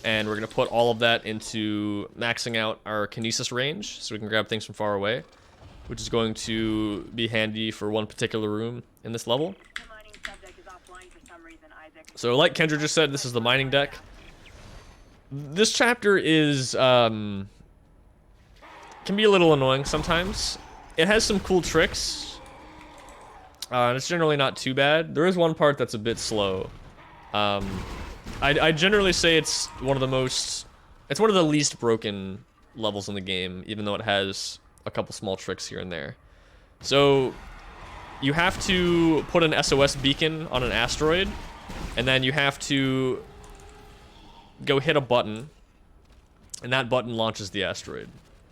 And we're going to put all of that into maxing out our kinesis range so we can grab things from far away, which is going to be handy for one particular room in this level. So like Kendra just said, this is the mining deck. This chapter is, can be a little annoying sometimes. It has some cool tricks, and it's generally not too bad. There is one part that's a bit slow. I generally say it's one of the most... It's one of the least broken levels in the game, even though it has a couple small tricks here and there. So, you have to put an SOS beacon on an asteroid, and then you have to go hit a button, and that button launches the asteroid.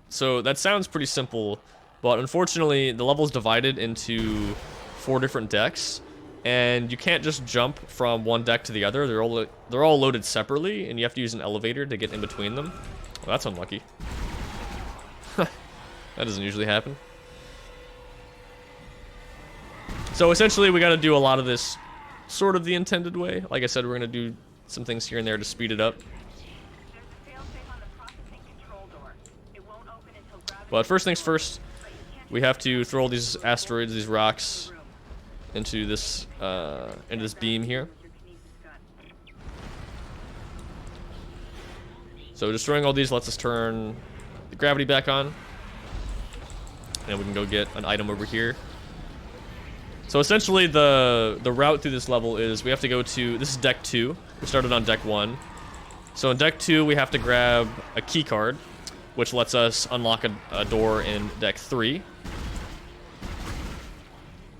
So that sounds pretty simple, but unfortunately the level's divided into 4 different decks, and you can't just jump from one deck to the other. They're all loaded separately, and you have to use an elevator to get in between them. Well, that's unlucky. That doesn't usually happen. So essentially we gotta do a lot of this sort of the intended way. Like I said, we're gonna do some things here and there to speed it up. But first things first, we have to throw all these asteroids, these rocks, into this beam here. So destroying all these lets us turn the gravity back on, and we can go get an item over here. So essentially the route through this level is we have to go to, this is deck 2. We started on deck 1. So in deck 2 we have to grab a key card, which lets us unlock a door in deck 3.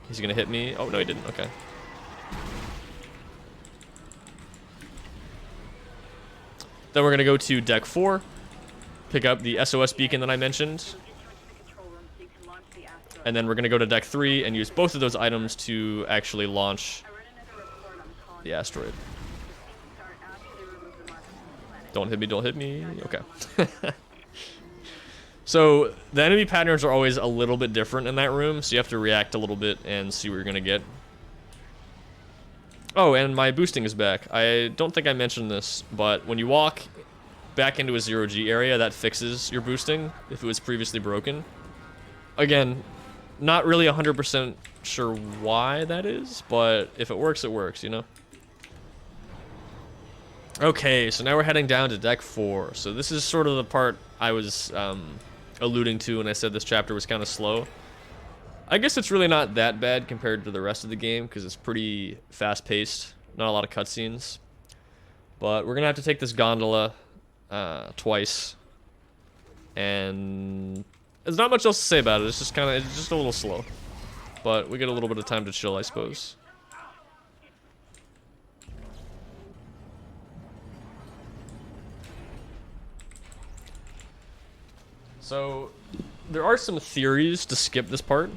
He's gonna hit me. Oh, no, he didn't. Okay. Then we're gonna go to deck 4, pick up the SOS beacon that I mentioned. And then we're gonna go to deck 3 and use both of those items to actually launch the asteroid. Don't hit me, don't hit me. Okay. So, the enemy patterns are always a little bit different in that room, so you have to react a little bit and see what you're gonna get. Oh, and my boosting is back. I don't think I mentioned this, but when you walk back into a 0G area, that fixes your boosting if it was previously broken. Again, not really 100% sure why that is, but if it works, it works, you know? Okay, so now we're heading down to deck 4. So this is sort of the part I was alluding to when I said this chapter was kind of slow. I guess it's really not that bad compared to the rest of the game because it's pretty fast-paced, not a lot of cutscenes. But we're gonna have to take this gondola twice, and there's not much else to say about it. It's just it's just a little slow, but we get a little bit of time to chill, I suppose. So, there are some theories to skip this part.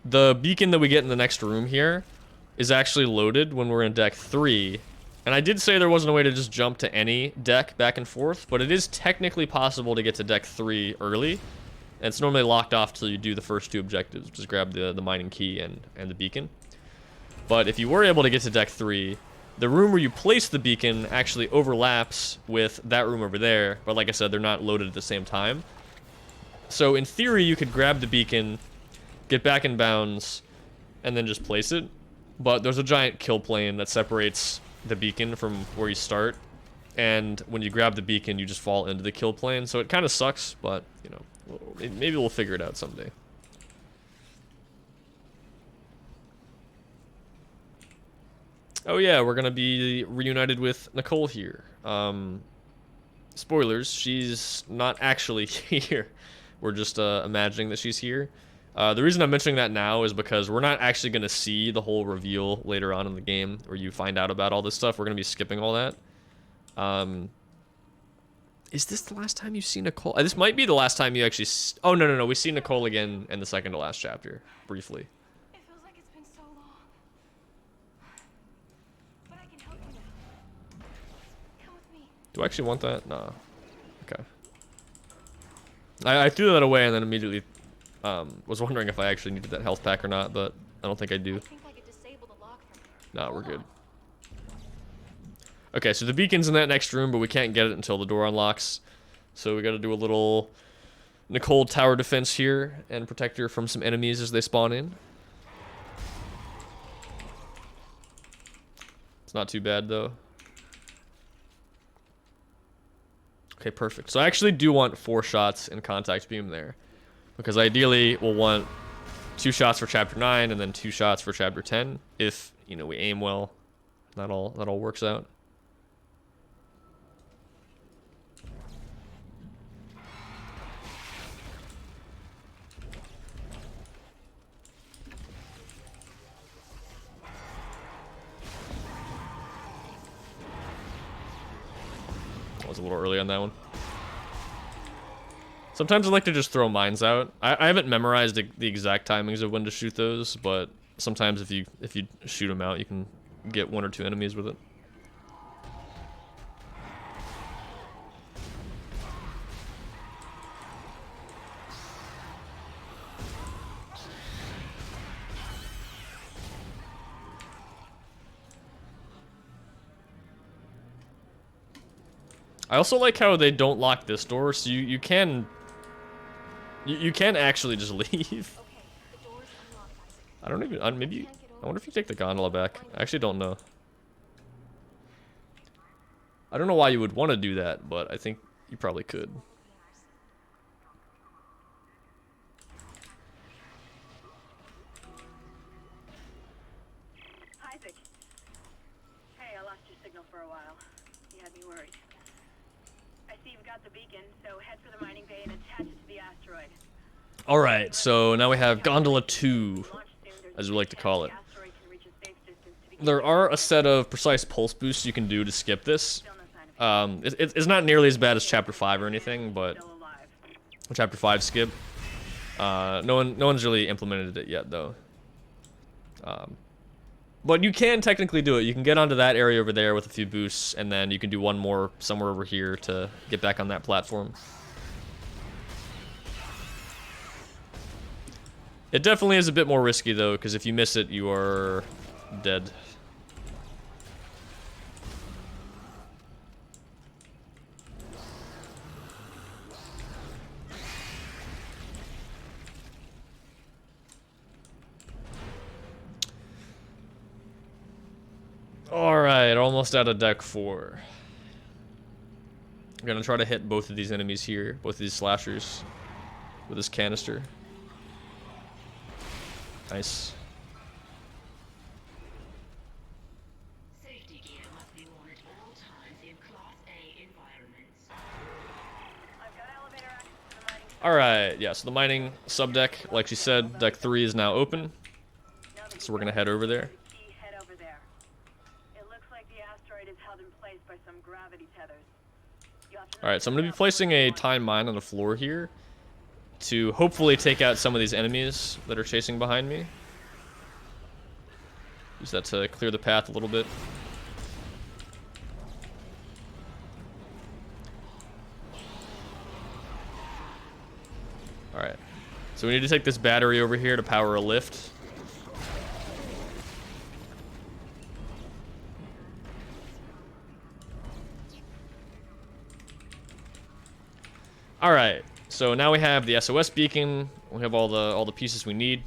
The beacon that we get in the next room here is actually loaded when we're in deck 3. And I did say there wasn't a way to just jump to any deck back and forth, but it is technically possible to get to deck 3 early. And it's normally locked off till you do the first 2 objectives, which is grab the mining key and the beacon. But if you were able to get to deck 3, the room where you place the beacon actually overlaps with that room over there, but like I said, they're not loaded at the same time. So in theory, you could grab the beacon, get back in bounds, and then just place it. But there's a giant kill plane that separates the beacon from where you start, and when you grab the beacon, you just fall into the kill plane. So it kind of sucks, but, you know, maybe we'll figure it out someday. Oh yeah, we're gonna be reunited with Nicole here. Spoilers, she's not actually here. We're just imagining that she's here. The reason I'm mentioning that now is because we're not actually gonna see the whole reveal later on in the game where you find out about all this stuff. We're gonna be skipping all that. Is this the last time you see Nicole? This might be the last time you actually... Oh, no. We see Nicole again in the second to last chapter, briefly. Do I actually want that? Nah. Okay. I threw that away and then immediately was wondering if I actually needed that health pack or not, but I don't think I do. Nah, we're good. Okay, so the beacon's in that next room, but we can't get it until the door unlocks. So we gotta do a little Nicole tower defense here and protect her from some enemies as they spawn in. It's not too bad, though. Okay, perfect. So I actually do want 4 shots in contact beam there, because ideally we'll want 2 shots for chapter 9 and then 2 shots for chapter 10 if, you know, we aim well that all works out. I was a little early on that one. Sometimes I like to just throw mines out. I haven't memorized the exact timings of when to shoot those, but sometimes if you shoot them out, you can get 1 or 2 enemies with it. I also like how they don't lock this door, so you can actually just leave. I don't even, maybe, I wonder if you take the gondola back. I actually don't know. I don't know why you would want to do that, but I think you probably could. Isaac. Hey, I lost your signal for a while. You had me worried. I see you've got the beacon, so head for the mining bay and attach it to the asteroid. Alright, so now we have Gondola 2, as we like to call it. There are a set of precise pulse boosts you can do to skip this. It's not nearly as bad as Chapter 5 or anything, but Chapter 5 skip. No one's really implemented it yet, though. But you can technically do it. You can get onto that area over there with a few boosts, and then you can do one more somewhere over here to get back on that platform. It definitely is a bit more risky, though, because if you miss it, you are dead. Alright, almost out of deck 4. I'm gonna try to hit both of these enemies here, both of these slashers, with this canister. Nice. Safety gear must be worn at all times in Class A environments. I've got elevator access to the mining. Alright, yeah, so the mining subdeck, like she said, deck 3 is now open. So we're gonna head over there. Head over there. It looks like the asteroid is held in place by some gravity tethers. Alright, so I'm gonna be placing a time mine on the floor here to hopefully take out some of these enemies that are chasing behind me. Use that to clear the path a little bit. Alright, so we need to take this battery over here to power a lift. Alright, so now we have the SOS beacon, we have all the pieces we need.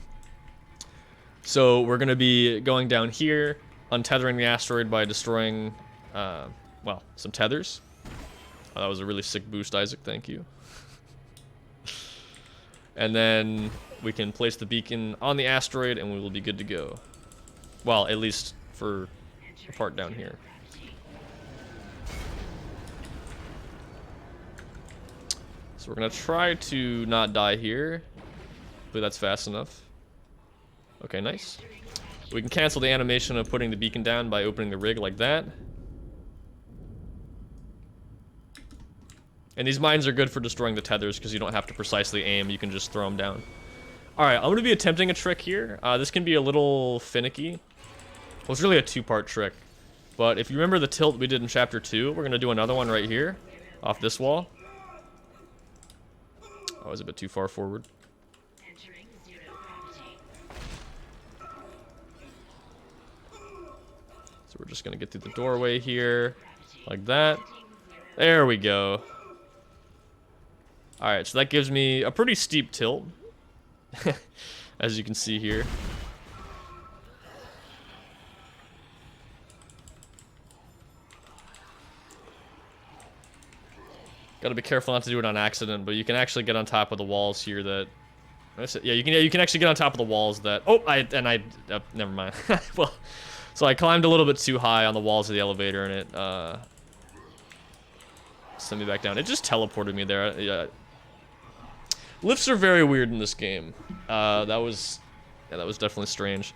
So we're gonna be going down here, untethering the asteroid by destroying, well, some tethers. Oh, that was a really sick boost, Isaac, thank you. And then we can place the beacon on the asteroid and we will be good to go. Well, at least for the part down here. So we're gonna try to not die here. Hopefully that's fast enough. Okay, nice. We can cancel the animation of putting the beacon down by opening the rig like that. And these mines are good for destroying the tethers because you don't have to precisely aim, you can just throw them down. Alright, I'm gonna be attempting a trick here. This can be a little finicky. Well, it's really a two-part trick. But if you remember the tilt we did in Chapter 2, we're gonna do another one right here, off this wall. Oh, I was a bit too far forward. Entering zero gravity. So we're just gonna get through the doorway here, like that. There we go. Alright, so that gives me a pretty steep tilt, as you can see here. Gotta be careful not to do it on accident, but you can actually get on top of the walls here that... Yeah, you can actually get on top of the walls that... Oh, never mind. Well, So I climbed a little bit too high on the walls of the elevator, and it sent me back down. It just teleported me there. Yeah. Lifts are very weird in this game. That was definitely strange.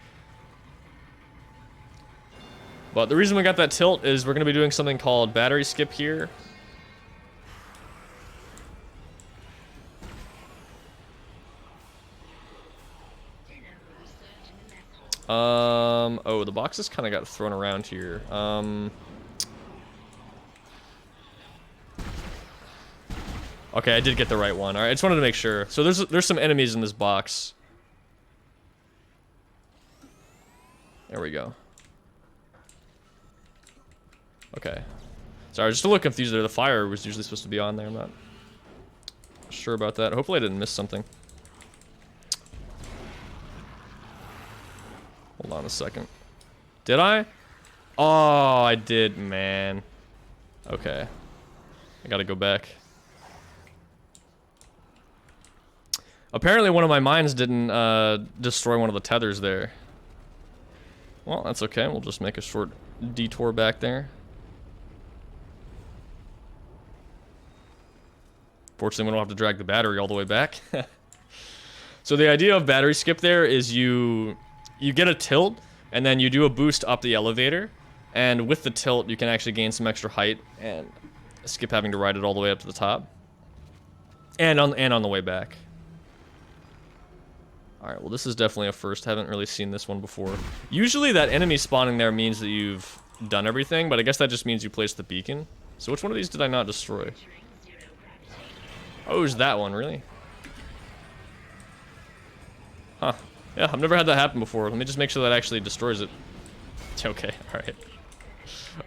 But the reason we got that tilt is we're going to be doing something called battery skip here. Oh, the boxes kind of got thrown around here. Okay, I did get the right one. All right, I just wanted to make sure. So there's some enemies in this box. There we go. Okay. Sorry, I was just a little confused there. The fire was usually supposed to be on there. I'm not sure about that. Hopefully I didn't miss something. Hold on a second. Did I? Oh, I did, man. Okay. I gotta go back. Apparently one of my mines didn't destroy one of the tethers there. Well, that's okay. We'll just make a short detour back there. Fortunately, we don't have to drag the battery all the way back. So the idea of battery skip there is you get a tilt, and then you do a boost up the elevator, and with the tilt, you can actually gain some extra height and skip having to ride it all the way up to the top, and on the way back. All right, well, this is definitely a first. Haven't really seen this one before. Usually, that enemy spawning there means that you've done everything, but I guess that just means you placed the beacon. So which one of these did I not destroy? Oh, it was that one, really? Huh. Yeah, I've never had that happen before. Let me just make sure that actually destroys it. Okay, alright.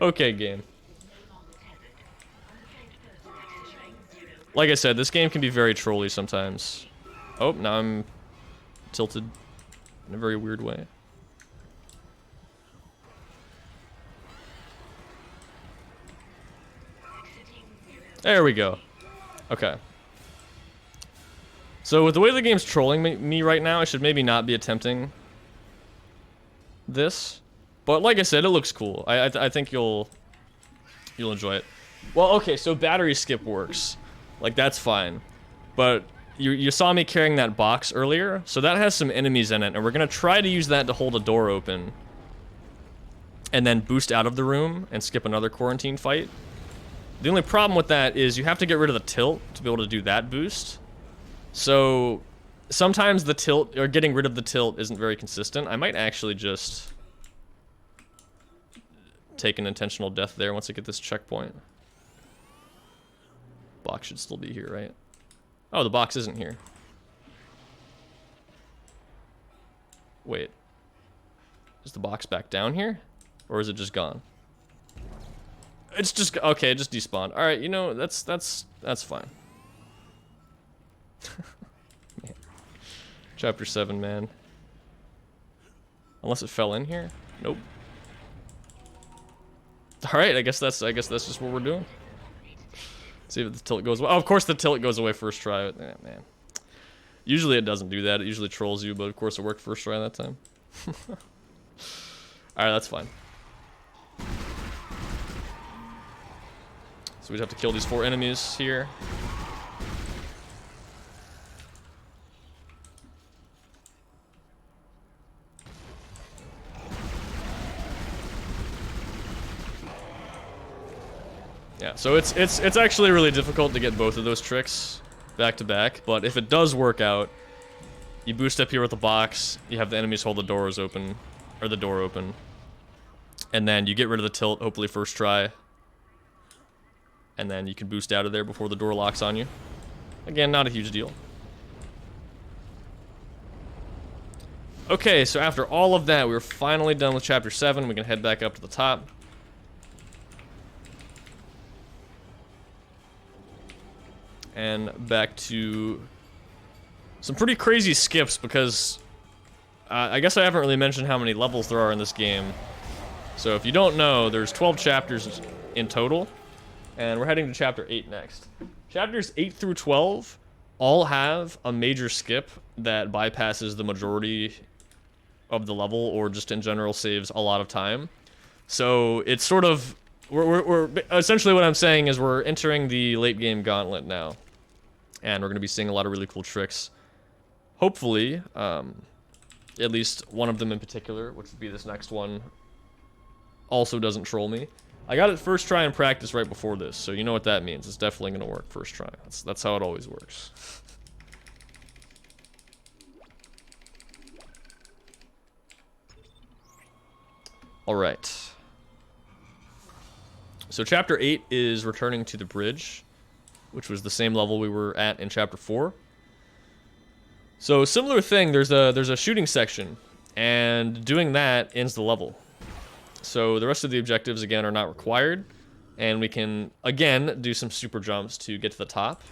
Okay, game. Like I said, this game can be very trolly sometimes. Oh, now I'm tilted in a very weird way. There we go. Okay. So with the way the game's trolling me right now, I should maybe not be attempting this. But like I said, it looks cool. I think you'll enjoy it. Well, okay, so battery skip works. Like, that's fine. But you saw me carrying that box earlier, so that has some enemies in it, and we're gonna try to use that to hold a door open. And then boost out of the room and skip another quarantine fight. The only problem with that is you have to get rid of the tilt to be able to do that boost. So sometimes the tilt, or getting rid of the tilt, isn't very consistent. I might actually just take an intentional death there once I get this checkpoint. Box should still be here, right? Oh, the box isn't here. Wait. Is the box back down here? Or is it just gone? It's just, okay, it just despawned. Alright, you know, that's fine. Man. Chapter 7, man. Unless it fell in here? Nope. Alright, I guess that's just what we're doing. See if the tilt goes away. Oh, of course the tilt goes away first try. Man. Usually it doesn't do that. It usually trolls you, but of course it worked first try that time. Alright, that's fine. So we'd have to kill these 4 enemies here. Yeah, so it's actually really difficult to get both of those tricks back to back, but if it does work out, you boost up here with the box, you have the enemies hold the doors open, or the door open, and then you get rid of the tilt, hopefully first try, and then you can boost out of there before the door locks on you. Again, not a huge deal. Okay, so after all of that, we're finally done with Chapter 7. We can head back up to the top. And back to some pretty crazy skips because I guess I haven't really mentioned how many levels there are in this game. So if you don't know, there's 12 chapters in total, and we're heading to Chapter 8 next. Chapters 8 through 12 all have a major skip that bypasses the majority of the level, or just in general saves a lot of time. So it's sort of, we're essentially what I'm saying is we're entering the late game gauntlet now, and we're going to be seeing a lot of really cool tricks. Hopefully, at least one of them in particular, which would be this next one, also doesn't troll me. I got it first try in practice right before this, so you know what that means. It's definitely going to work first try. That's how it always works. Alright. So chapter 8 is returning to the bridge, which was the same level we were at in chapter 4. So similar thing, there's a shooting section, and doing that ends the level. So the rest of the objectives again are not required, and we can again do some super jumps to get to the top.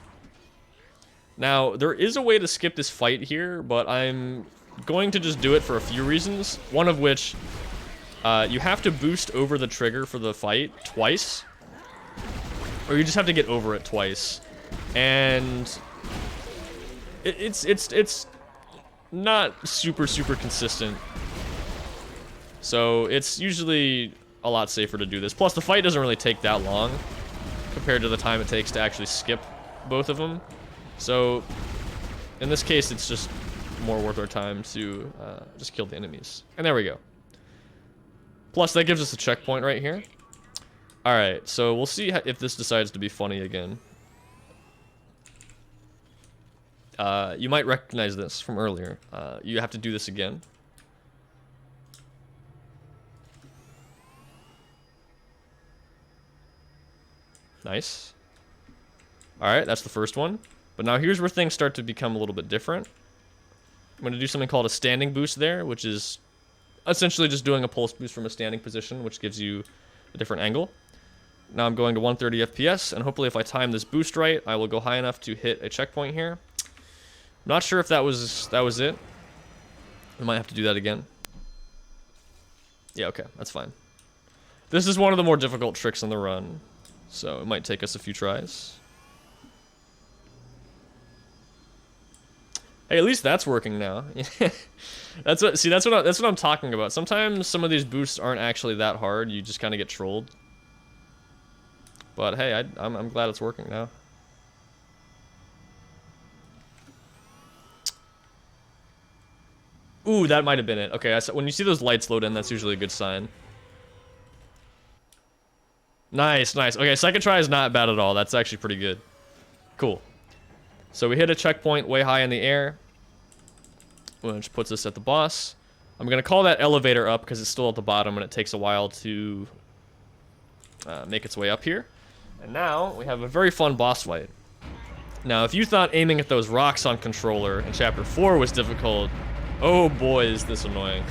Now there is a way to skip this fight here, but I'm going to just do it for a few reasons. One of which, you have to boost over the trigger for the fight twice, or you just have to get over it twice, and it's not super consistent. So it's usually a lot safer to do this. Plus the fight doesn't really take that long compared to the time it takes to actually skip both of them. So in this case, it's just more worth our time to just kill the enemies. And there we go. Plus that gives us a checkpoint right here. Alright, so we'll see if this decides to be funny again. You might recognize this from earlier. You have to do this again. Nice. Alright, that's the first one. But now here's where things start to become a little bit different. I'm going to do something called a standing boost there, which is essentially just doing a pulse boost from a standing position, which gives you a different angle. Now I'm going to 130 FPS, and hopefully if I time this boost right, I will go high enough to hit a checkpoint here. I'm not sure if that was it. We might have to do that again. Yeah, okay, that's fine. This is one of the more difficult tricks in the run, so it might take us a few tries. Hey, at least that's working now. That's what I'm talking about. Sometimes some of these boosts aren't actually that hard. You just kind of get trolled. But hey, I'm glad it's working now. Ooh, that might have been it. Okay, when you see those lights load in, that's usually a good sign. Nice, nice. Okay, second try is not bad at all. That's actually pretty good. Cool. So we hit a checkpoint way high in the air, which puts us at the boss. I'm going to call that elevator up because it's still at the bottom and it takes a while to make its way up here. And now we have a very fun boss fight. Now, if you thought aiming at those rocks on controller in Chapter 4 was difficult, oh boy, is this annoying.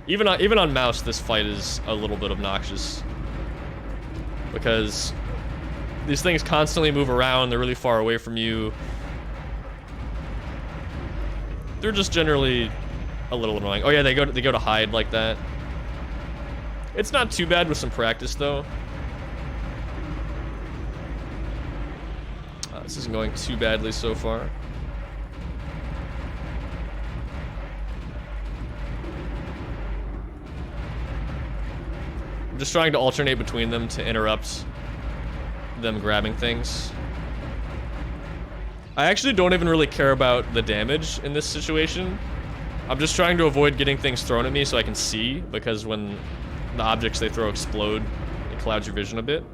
Even on mouse, this fight is a little bit obnoxious. Because these things constantly move around, they're really far away from you. They're just generally a little annoying. Oh yeah, they go to hide like that. It's not too bad with some practice though. This isn't going too badly so far. I'm just trying to alternate between them to interrupt them grabbing things. I actually don't even really care about the damage in this situation. I'm just trying to avoid getting things thrown at me so I can see, because when the objects they throw explode, it clouds your vision a bit.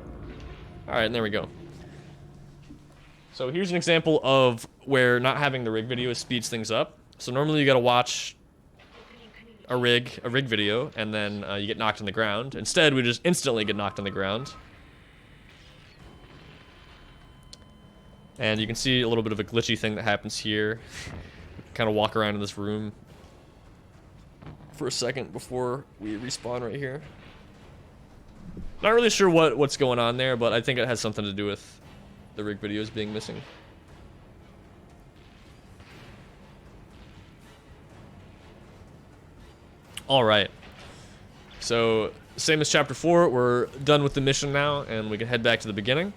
Alright, and there we go. So here's an example of where not having the rig video speeds things up. So normally you gotta watch a rig video, and then you get knocked on the ground. Instead, we just instantly get knocked on the ground. And you can see a little bit of a glitchy thing that happens here. Kind of walk around in this room for a second before we respawn right here. Not really sure what's going on there, but I think it has something to do with the rig videos being missing. Alright. So, same as Chapter 4, we're done with the mission now, and we can head back to the beginning.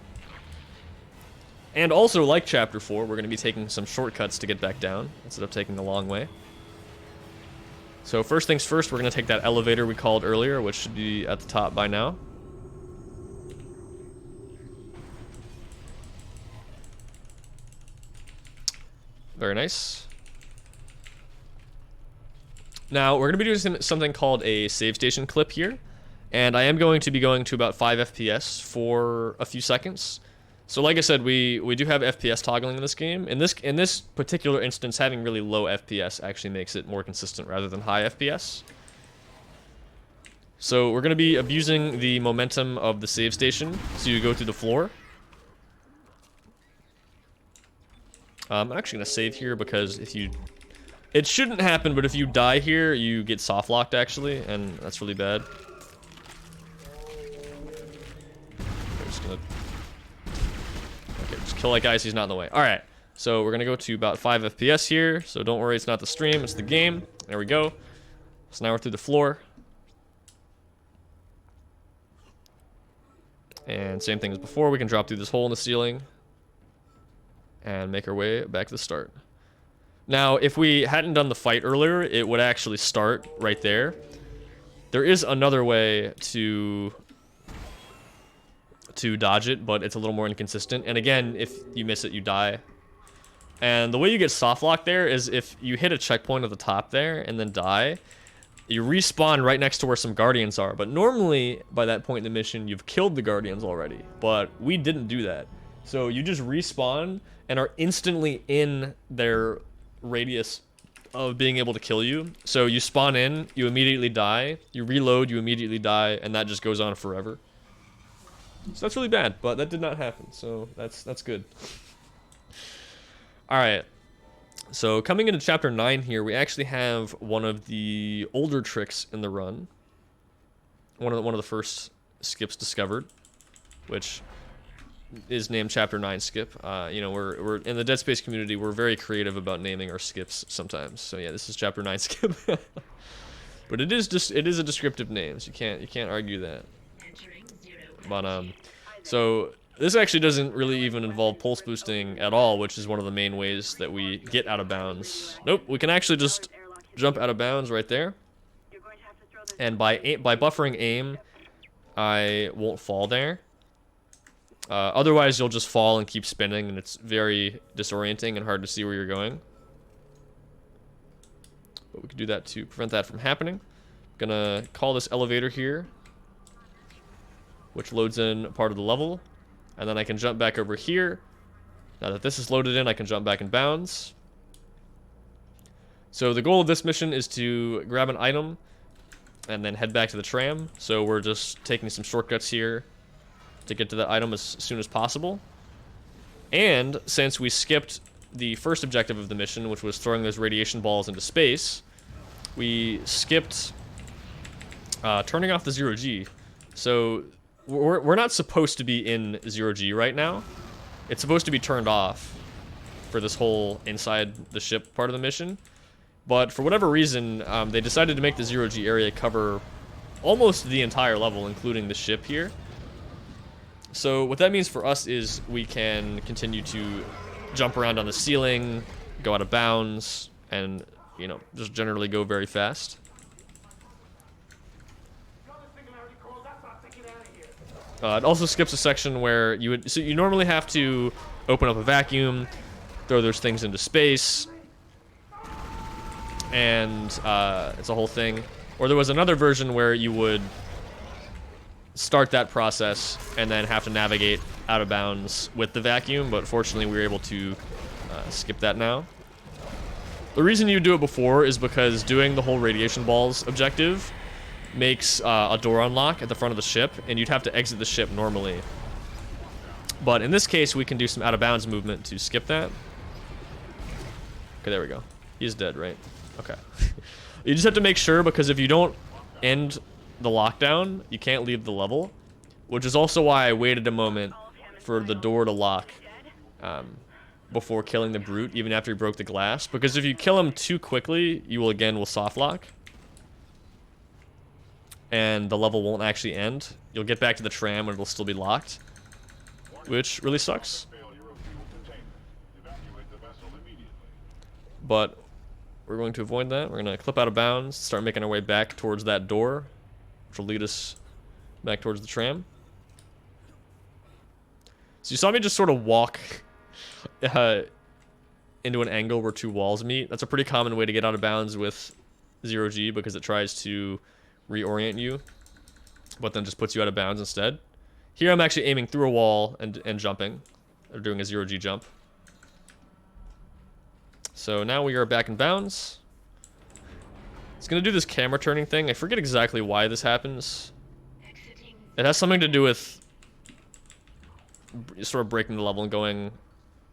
And also, like Chapter 4, we're going to be taking some shortcuts to get back down, instead of taking the long way. So first things first, we're going to take that elevator we called earlier, which should be at the top by now. Very nice. Now, we're going to be doing something called a save station clip here. And I am going to be going to about 5 FPS for a few seconds. So like I said, we do have FPS toggling in this game. In this particular instance, having really low FPS actually makes it more consistent rather than high FPS. So we're going to be abusing the momentum of the save station. So you go through the floor. I'm actually going to save here because if you... It shouldn't happen, but if you die here, you get soft locked actually, and that's really bad. Okay, just kill that guy so he's not in the way. Alright, so we're gonna go to about 5 FPS here, so don't worry, it's not the stream, it's the game. There we go. So now we're through the floor. And same thing as before, we can drop through this hole in the ceiling and make our way back to the start. Now, if we hadn't done the fight earlier, it would actually start right there. There is another way to dodge it, but it's a little more inconsistent. And again, if you miss it, you die. And the way you get soft locked there is if you hit a checkpoint at the top there and then die, you respawn right next to where some guardians are. But normally, by that point in the mission, you've killed the guardians already. But we didn't do that. So you just respawn and are instantly in their radius of being able to kill you. So you spawn in, you immediately die, you reload, you immediately die, and that just goes on forever. So that's really bad, but that did not happen, so that's good. Alright, so coming into chapter 9 here, we actually have one of the older tricks in the run. One of the first skips discovered, which is named chapter 9 skip. You know, we're in the Dead Space community, we're very creative about naming our skips sometimes. So yeah, this is chapter 9 skip. But it is a descriptive name, so you can't argue that. But so this actually doesn't really even involve pulse boosting at all, which is one of the main ways that we get out of bounds. Nope, we can actually just jump out of bounds right there. And by buffering aim, I won't fall there. Otherwise, you'll just fall and keep spinning, and it's very disorienting and hard to see where you're going. But we can do that to prevent that from happening. Gonna call this elevator here, which loads in part of the level. And then I can jump back over here. Now that this is loaded in, I can jump back in bounds. So the goal of this mission is to grab an item and then head back to the tram. So we're just taking some shortcuts here to get to that item as soon as possible. And since we skipped the first objective of the mission, which was throwing those radiation balls into space, we skipped turning off the 0G. So we're not supposed to be in 0G right now. It's supposed to be turned off for this whole inside the ship part of the mission. But for whatever reason, they decided to make the 0G area cover almost the entire level, including the ship here. So what that means for us is we can continue to jump around on the ceiling, go out of bounds, and, you know, just generally go very fast. It also skips a section where so you normally have to open up a vacuum, throw those things into space, and it's a whole thing. Or there was another version where you would start that process and then have to navigate out of bounds with the vacuum, but fortunately we were able to skip that now. The reason you do it before is because doing the whole radiation balls objective makes a door unlock at the front of the ship, and you'd have to exit the ship normally. But in this case, we can do some out-of-bounds movement to skip that. Okay, there we go. He's dead, right? Okay. You just have to make sure, because if you don't end the lockdown, you can't leave the level, which is also why I waited a moment for the door to lock before killing the brute, even after he broke the glass, because if you kill him too quickly, you will soft lock. And the level won't actually end. You'll get back to the tram and it'll still be locked, which really sucks. But we're going to avoid that. We're going to clip out of bounds, start making our way back towards that door, which will lead us back towards the tram. So you saw me just sort of walk into an angle where two walls meet. That's a pretty common way to get out of bounds with 0G because it tries to reorient you, but then just puts you out of bounds instead. Here I'm actually aiming through a wall and jumping, or doing a 0G jump. So now we are back in bounds. It's gonna do this camera turning thing. I forget exactly why this happens. It has something to do with sort of breaking the level and going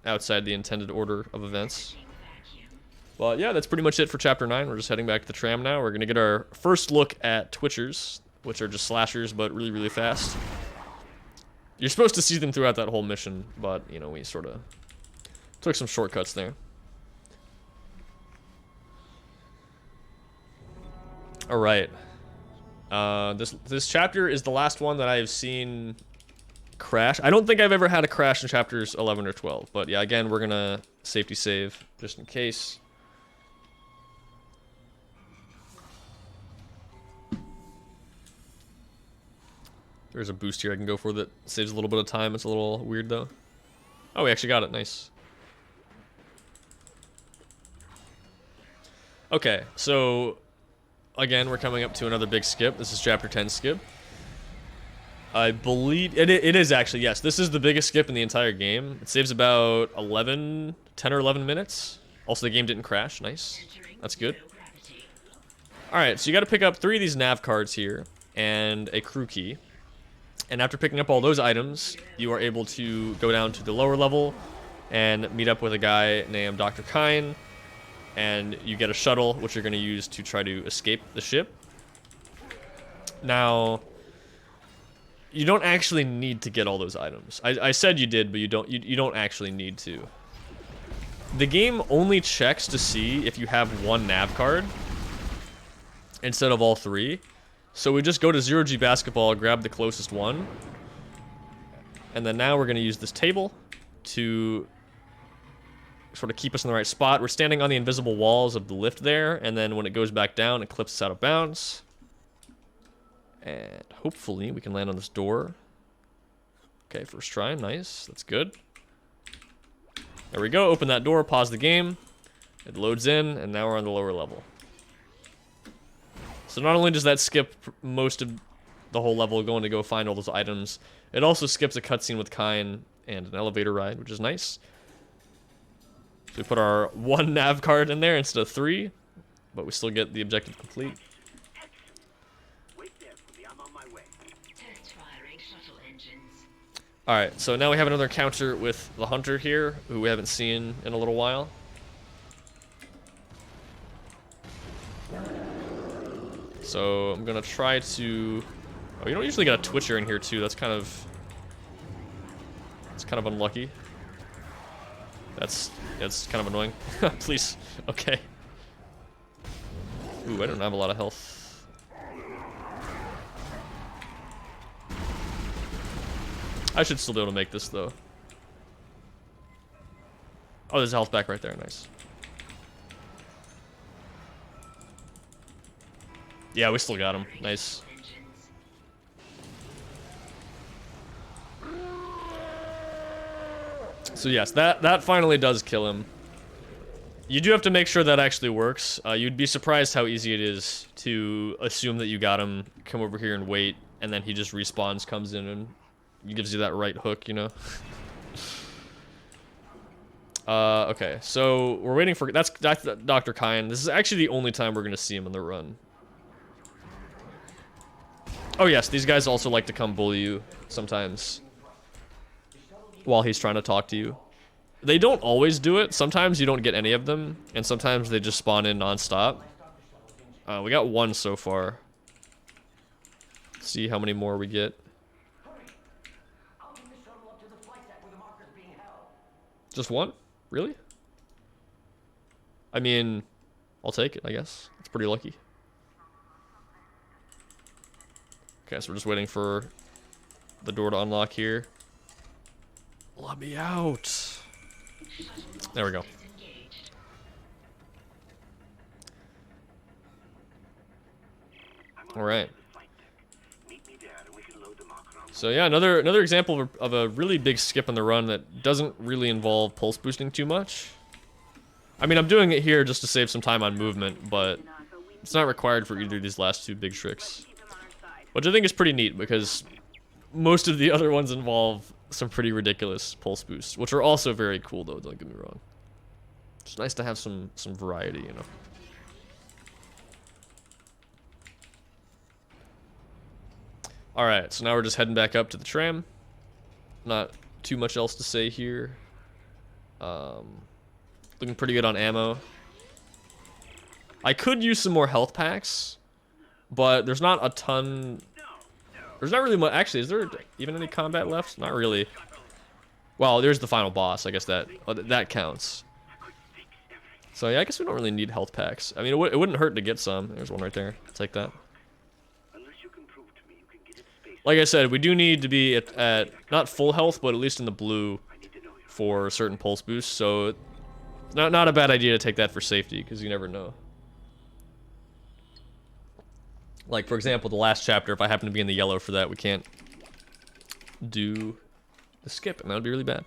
outside the intended order of events. But yeah, that's pretty much it for Chapter 9. We're just heading back to the tram now. We're gonna get our first look at Twitchers, which are just slashers, but really, really fast. You're supposed to see them throughout that whole mission, but, you know, we sort of took some shortcuts there. Alright. This chapter is the last one that I have seen crash. I don't think I've ever had a crash in chapters 11 or 12, but yeah, again, we're gonna safety save just in case. There's a boost here I can go for that saves a little bit of time. It's a little weird though. Oh, we actually got it. Nice. Okay, so again, we're coming up to another big skip. This is chapter 10 skip. I believe it is actually, yes. This is the biggest skip in the entire game. It saves about 10 or 11 minutes. Also, the game didn't crash. Nice. That's good. Alright, so you got to pick up 3 of these nav cards here and a crew key. And after picking up all those items, you are able to go down to the lower level and meet up with a guy named Dr. Kine. And you get a shuttle, which you're going to use to try to escape the ship. Now, you don't actually need to get all those items. I said you did, but you don't actually need to. The game only checks to see if you have one nav card instead of all 3. So we just go to 0G basketball, grab the closest one. And then now we're going to use this table to sort of keep us in the right spot. We're standing on the invisible walls of the lift there, and then when it goes back down, it clips us out of bounds. And hopefully we can land on this door. Okay, first try. Nice. That's good. There we go. Open that door. Pause the game. It loads in, and now we're on the lower level. So not only does that skip most of the whole level going to go find all those items, it also skips a cutscene with Kine and an elevator ride, which is nice. So we put our 1 nav card in there instead of 3, but we still get the objective complete. Alright, so now we have another encounter with the hunter here, who we haven't seen in a little while. So I'm gonna try to... Oh, you don't usually get a Twitcher in here too, that's kind of unlucky. That's kind of annoying. Please, okay. Ooh, I don't have a lot of health. I should still be able to make this, though. Oh, there's health back right there. Nice. Yeah, we still got him. Nice. So yes, that finally does kill him. You do have to make sure that actually works. You'd be surprised how easy it is to assume that you got him, come over here and wait, and then he just respawns, comes in, and gives you that right hook, you know? Okay, so we're waiting for... That's Dr. Kine. This is actually the only time we're going to see him in the run. Oh yes, these guys also like to come bully you sometimes while he's trying to talk to you. They don't always do it. Sometimes you don't get any of them, and sometimes they just spawn in non-stop. We got 1 so far. Let's see how many more we get. Just 1? Really? I mean, I'll take it, I guess. It's pretty lucky. Okay, so we're just waiting for the door to unlock here. Let me out. There we go. All right. So yeah, another example of a really big skip in the run that doesn't really involve pulse boosting too much. I mean, I'm doing it here just to save some time on movement, but it's not required for either of these last two big tricks. Which I think is pretty neat, because most of the other ones involve some pretty ridiculous pulse boosts, which are also very cool, though, don't get me wrong. It's nice to have some variety, you know. Alright, so now we're just heading back up to the tram. Not too much else to say here. Looking pretty good on ammo. I could use some more health packs, but there's not a ton. There's not really much. Actually, is there even any combat left? Not really. Well, there's the final boss. I guess that counts. So yeah, I guess we don't really need health packs. I mean, it wouldn't hurt to get some. There's one right there. I'll take that. Like I said, we do need to be at not full health, but at least in the blue for certain pulse boosts. So not a bad idea to take that for safety, because you never know. Like, for example, the last chapter, if I happen to be in the yellow for that, we can't do the skip, and that would be really bad.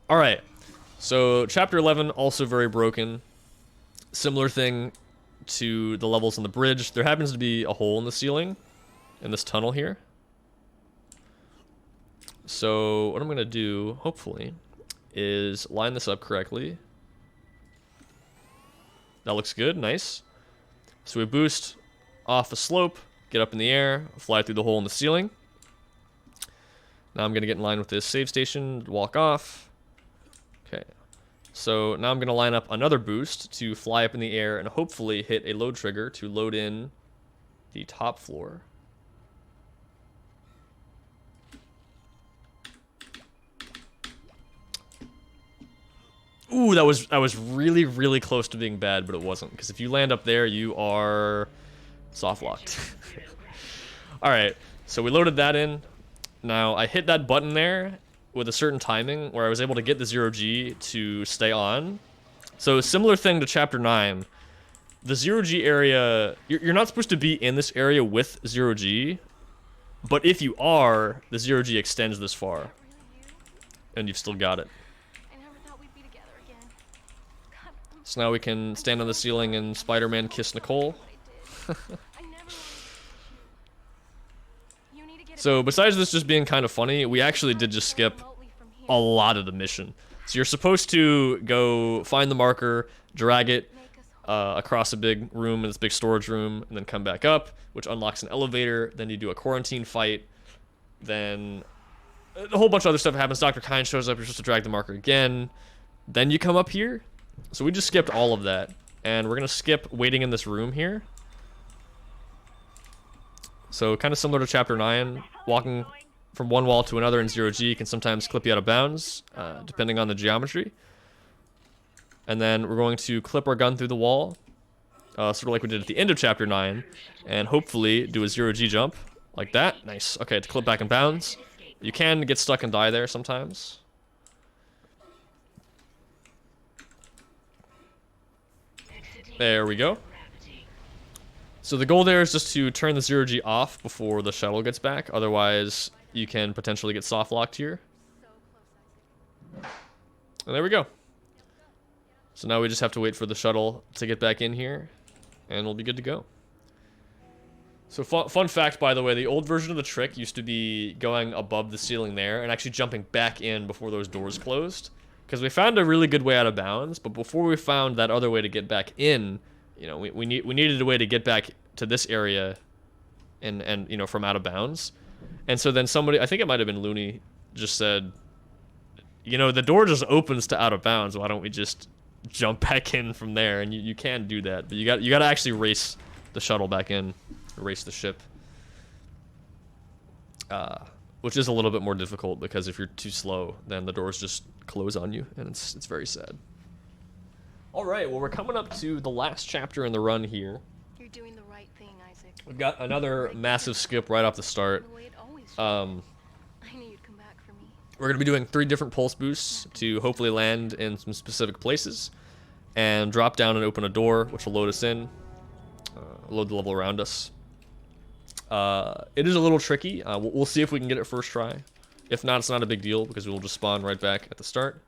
Alright, so chapter 11, also very broken. Similar thing to the levels on the bridge. There happens to be a hole in the ceiling in this tunnel here. So what I'm going to do, hopefully, is line this up correctly. That looks good, nice. So we boost off a slope, get up in the air, fly through the hole in the ceiling. Now I'm going to get in line with this save station, walk off. Okay. So now I'm going to line up another boost to fly up in the air and hopefully hit a load trigger to load in the top floor. Ooh, that was really, really close to being bad, but it wasn't. Because if you land up there, you are soft locked. Alright, so we loaded that in. Now, I hit that button there with a certain timing where I was able to get the 0G to stay on. So, similar thing to Chapter 9. The 0G area, you're not supposed to be in this area with 0G. But if you are, the 0G extends this far. And you've still got it. So now we can stand on the ceiling and Spider-Man kiss Nicole. So besides this just being kind of funny, we actually did just skip a lot of the mission. So you're supposed to go find the marker, drag it across a big room, in this big storage room, and then come back up, which unlocks an elevator. Then you do a quarantine fight. Then a whole bunch of other stuff happens. Dr. Kyne shows up. You're supposed to drag the marker again. Then you come up here. So we just skipped all of that. And we're going to skip waiting in this room here. So kind of similar to Chapter 9, walking from one wall to another in 0G can sometimes clip you out of bounds, depending on the geometry. And then we're going to clip our gun through the wall, sort of like we did at the end of Chapter 9, and hopefully do a 0G jump, like that. Nice. Okay, to clip back in bounds. You can get stuck and die there sometimes. There we go. So the goal there is just to turn the 0G off before the shuttle gets back. Otherwise, you can potentially get soft locked here. And there we go. So now we just have to wait for the shuttle to get back in here, and we'll be good to go. So fun fact, by the way, the old version of the trick used to be going above the ceiling there and actually jumping back in before those doors closed. Because we found a really good way out of bounds, but before we found that other way to get back in, you know, we needed a way to get back to this area and you know, from out of bounds. And so then somebody, I think it might have been Looney, just said, you know, the door just opens to out of bounds. Why don't we just jump back in from there? And you can do that, but you got to actually race the shuttle back in, race the ship. Which is a little bit more difficult because if you're too slow, then the doors just close on you, and it's very sad. All right, well, we're coming up to the last chapter in the run here. You're doing the right thing, Isaac. We've got another massive skip right off the start. The way it always should. I knew you'd come back for me. We're going to be doing 3 different pulse boosts to hopefully land in some specific places and drop down and open a door, which will load us in. load the level around us. It is a little tricky. We'll see if we can get it first try. If not, it's not a big deal because we'll just spawn right back at the start.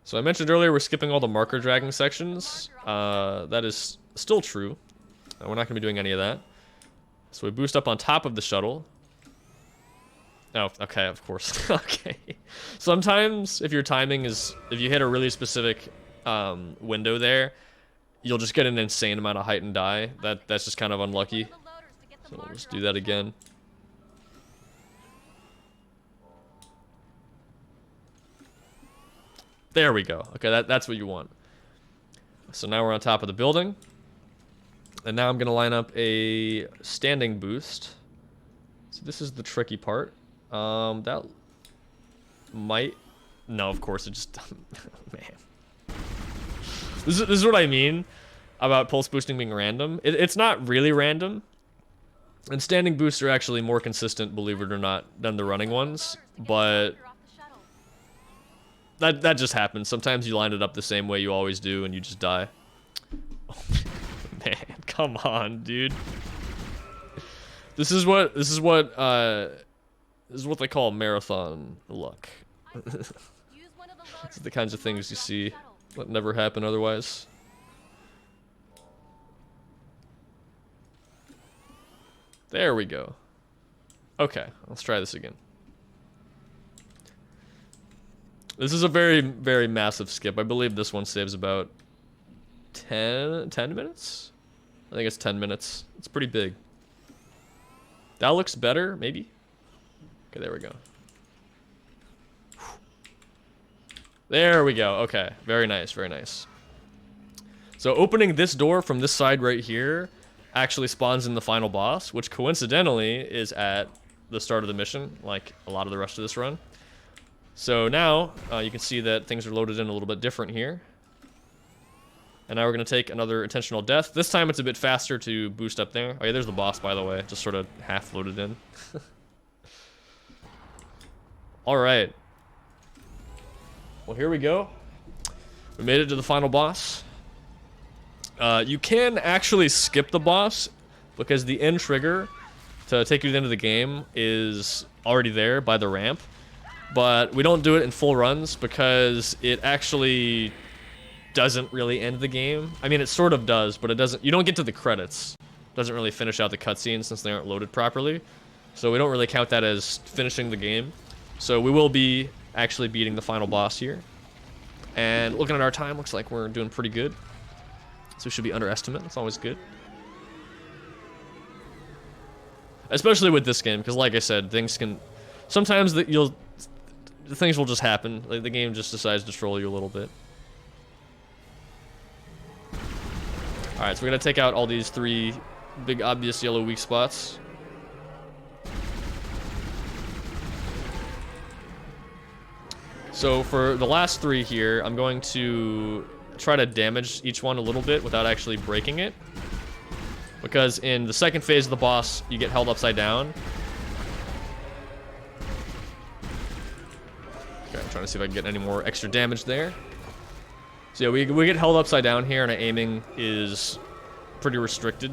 So I mentioned earlier we're skipping all the marker dragging sections. That is still true. We're not going to be doing any of that. So we boost up on top of the shuttle. Oh, okay, of course. Okay. Sometimes if your timing is, if you hit a really specific window there, you'll just get an insane amount of height and die. That's just kind of unlucky. So we'll just do that again. There we go. Okay, that's what you want. So now we're on top of the building. And now I'm going to line up a standing boost. So this is the tricky part. That might... No, of course, it just... Man. This is what I mean about pulse boosting being random. It's not really random. And standing boosts are actually more consistent, believe it or not, than the running ones. But... That just happens. Sometimes you line it up the same way you always do and you just die. Man, come on, dude. This is what they call marathon luck. These are the kinds of things you see that never happen otherwise. There we go. Okay, let's try this again. This is a very, very massive skip. I believe this one saves about 10 minutes? I think it's 10 minutes. It's pretty big. That looks better, maybe? Okay, there we go. There we go. Okay, very nice, very nice. So opening this door from this side right here actually spawns in the final boss, which coincidentally is at the start of the mission, like a lot of the rest of this run. So now, you can see that things are loaded in a little bit different here. And now we're going to take another intentional death. This time it's a bit faster to boost up there. Oh yeah, there's the boss, by the way. Just sort of half loaded in. Alright. Well, here we go. We made it to the final boss. You can actually skip the boss because the end trigger to take you to the end of the game is already there by the ramp. But we don't do it in full runs because it actually doesn't really end the game. I mean, it sort of does, but it doesn't. You don't get to the credits. It doesn't really finish out the cutscenes since they aren't loaded properly. So we don't really count that as finishing the game. So we will be actually beating the final boss here. And looking at our time, looks like we're doing pretty good. So we should be under estimate. That's always good. Especially with this game, because like I said, things can... Sometimes things will just happen. Like the game just decides to troll you a little bit. Alright, so we're gonna take out all these 3 big obvious yellow weak spots. So for the last 3 here, I'm going to try to damage each one a little bit without actually breaking it. Because in the second phase of the boss, you get held upside down. Okay, I'm trying to see if I can get any more extra damage there. So yeah, we get held upside down here, and our aiming is pretty restricted.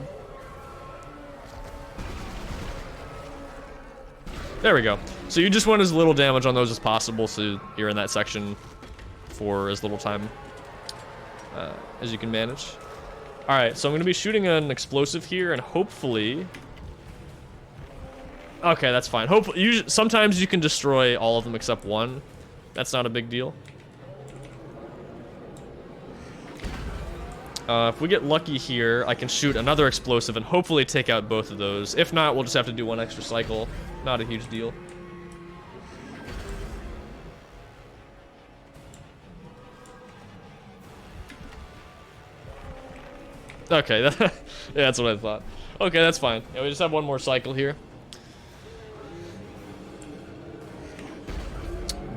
There we go. So you just want as little damage on those as possible, so you're in that section for as little time as you can manage. Alright, so I'm going to be shooting an explosive here, and hopefully... Okay, that's fine. Hopefully, sometimes you can destroy all of them except one. That's not a big deal. If we get lucky here, I can shoot another explosive and hopefully take out both of those. If not, we'll just have to do one extra cycle. Not a huge deal. Okay, yeah, that's what I thought. Okay, that's fine. Yeah, we just have one more cycle here.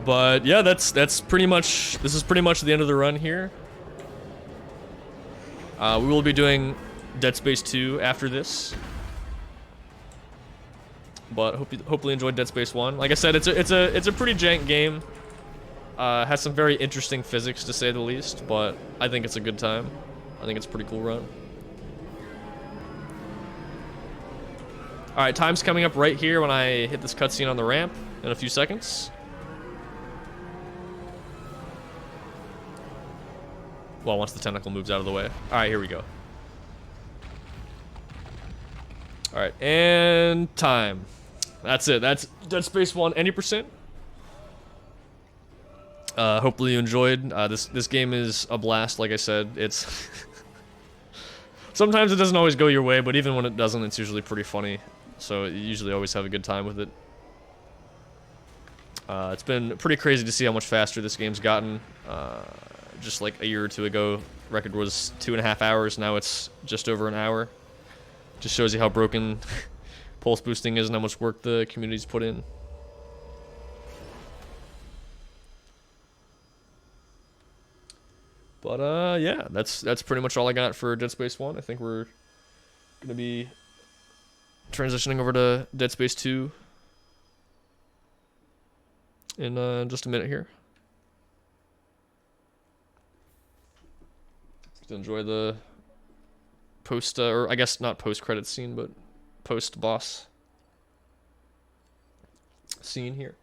But yeah, that's pretty much, this is pretty much the end of the run here. We will be doing Dead Space 2 after this. But hopefully enjoyed Dead Space 1. Like I said, it's a pretty jank game. Has some very interesting physics to say the least, but I think it's a good time. I think it's a pretty cool run. Alright, time's coming up right here when I hit this cutscene on the ramp in a few seconds. Well, once the tentacle moves out of the way. Alright, here we go. Alright, and time. That's it. That's Dead Space 1, any percent. Hopefully you enjoyed. This game is a blast, like I said. It's... Sometimes it doesn't always go your way, but even when it doesn't, it's usually pretty funny. So you usually always have a good time with it. It's been pretty crazy to see how much faster this game's gotten. Just like a year or two ago, record was 2.5 hours. Now it's just over an hour. Just shows you how broken pulse boosting is and how much work the community's put in. But yeah, that's pretty much all I got for Dead Space 1. I think we're gonna be transitioning over to Dead Space 2 in just a minute here. To enjoy the post, or I guess not post-credit scene, but post-boss scene here.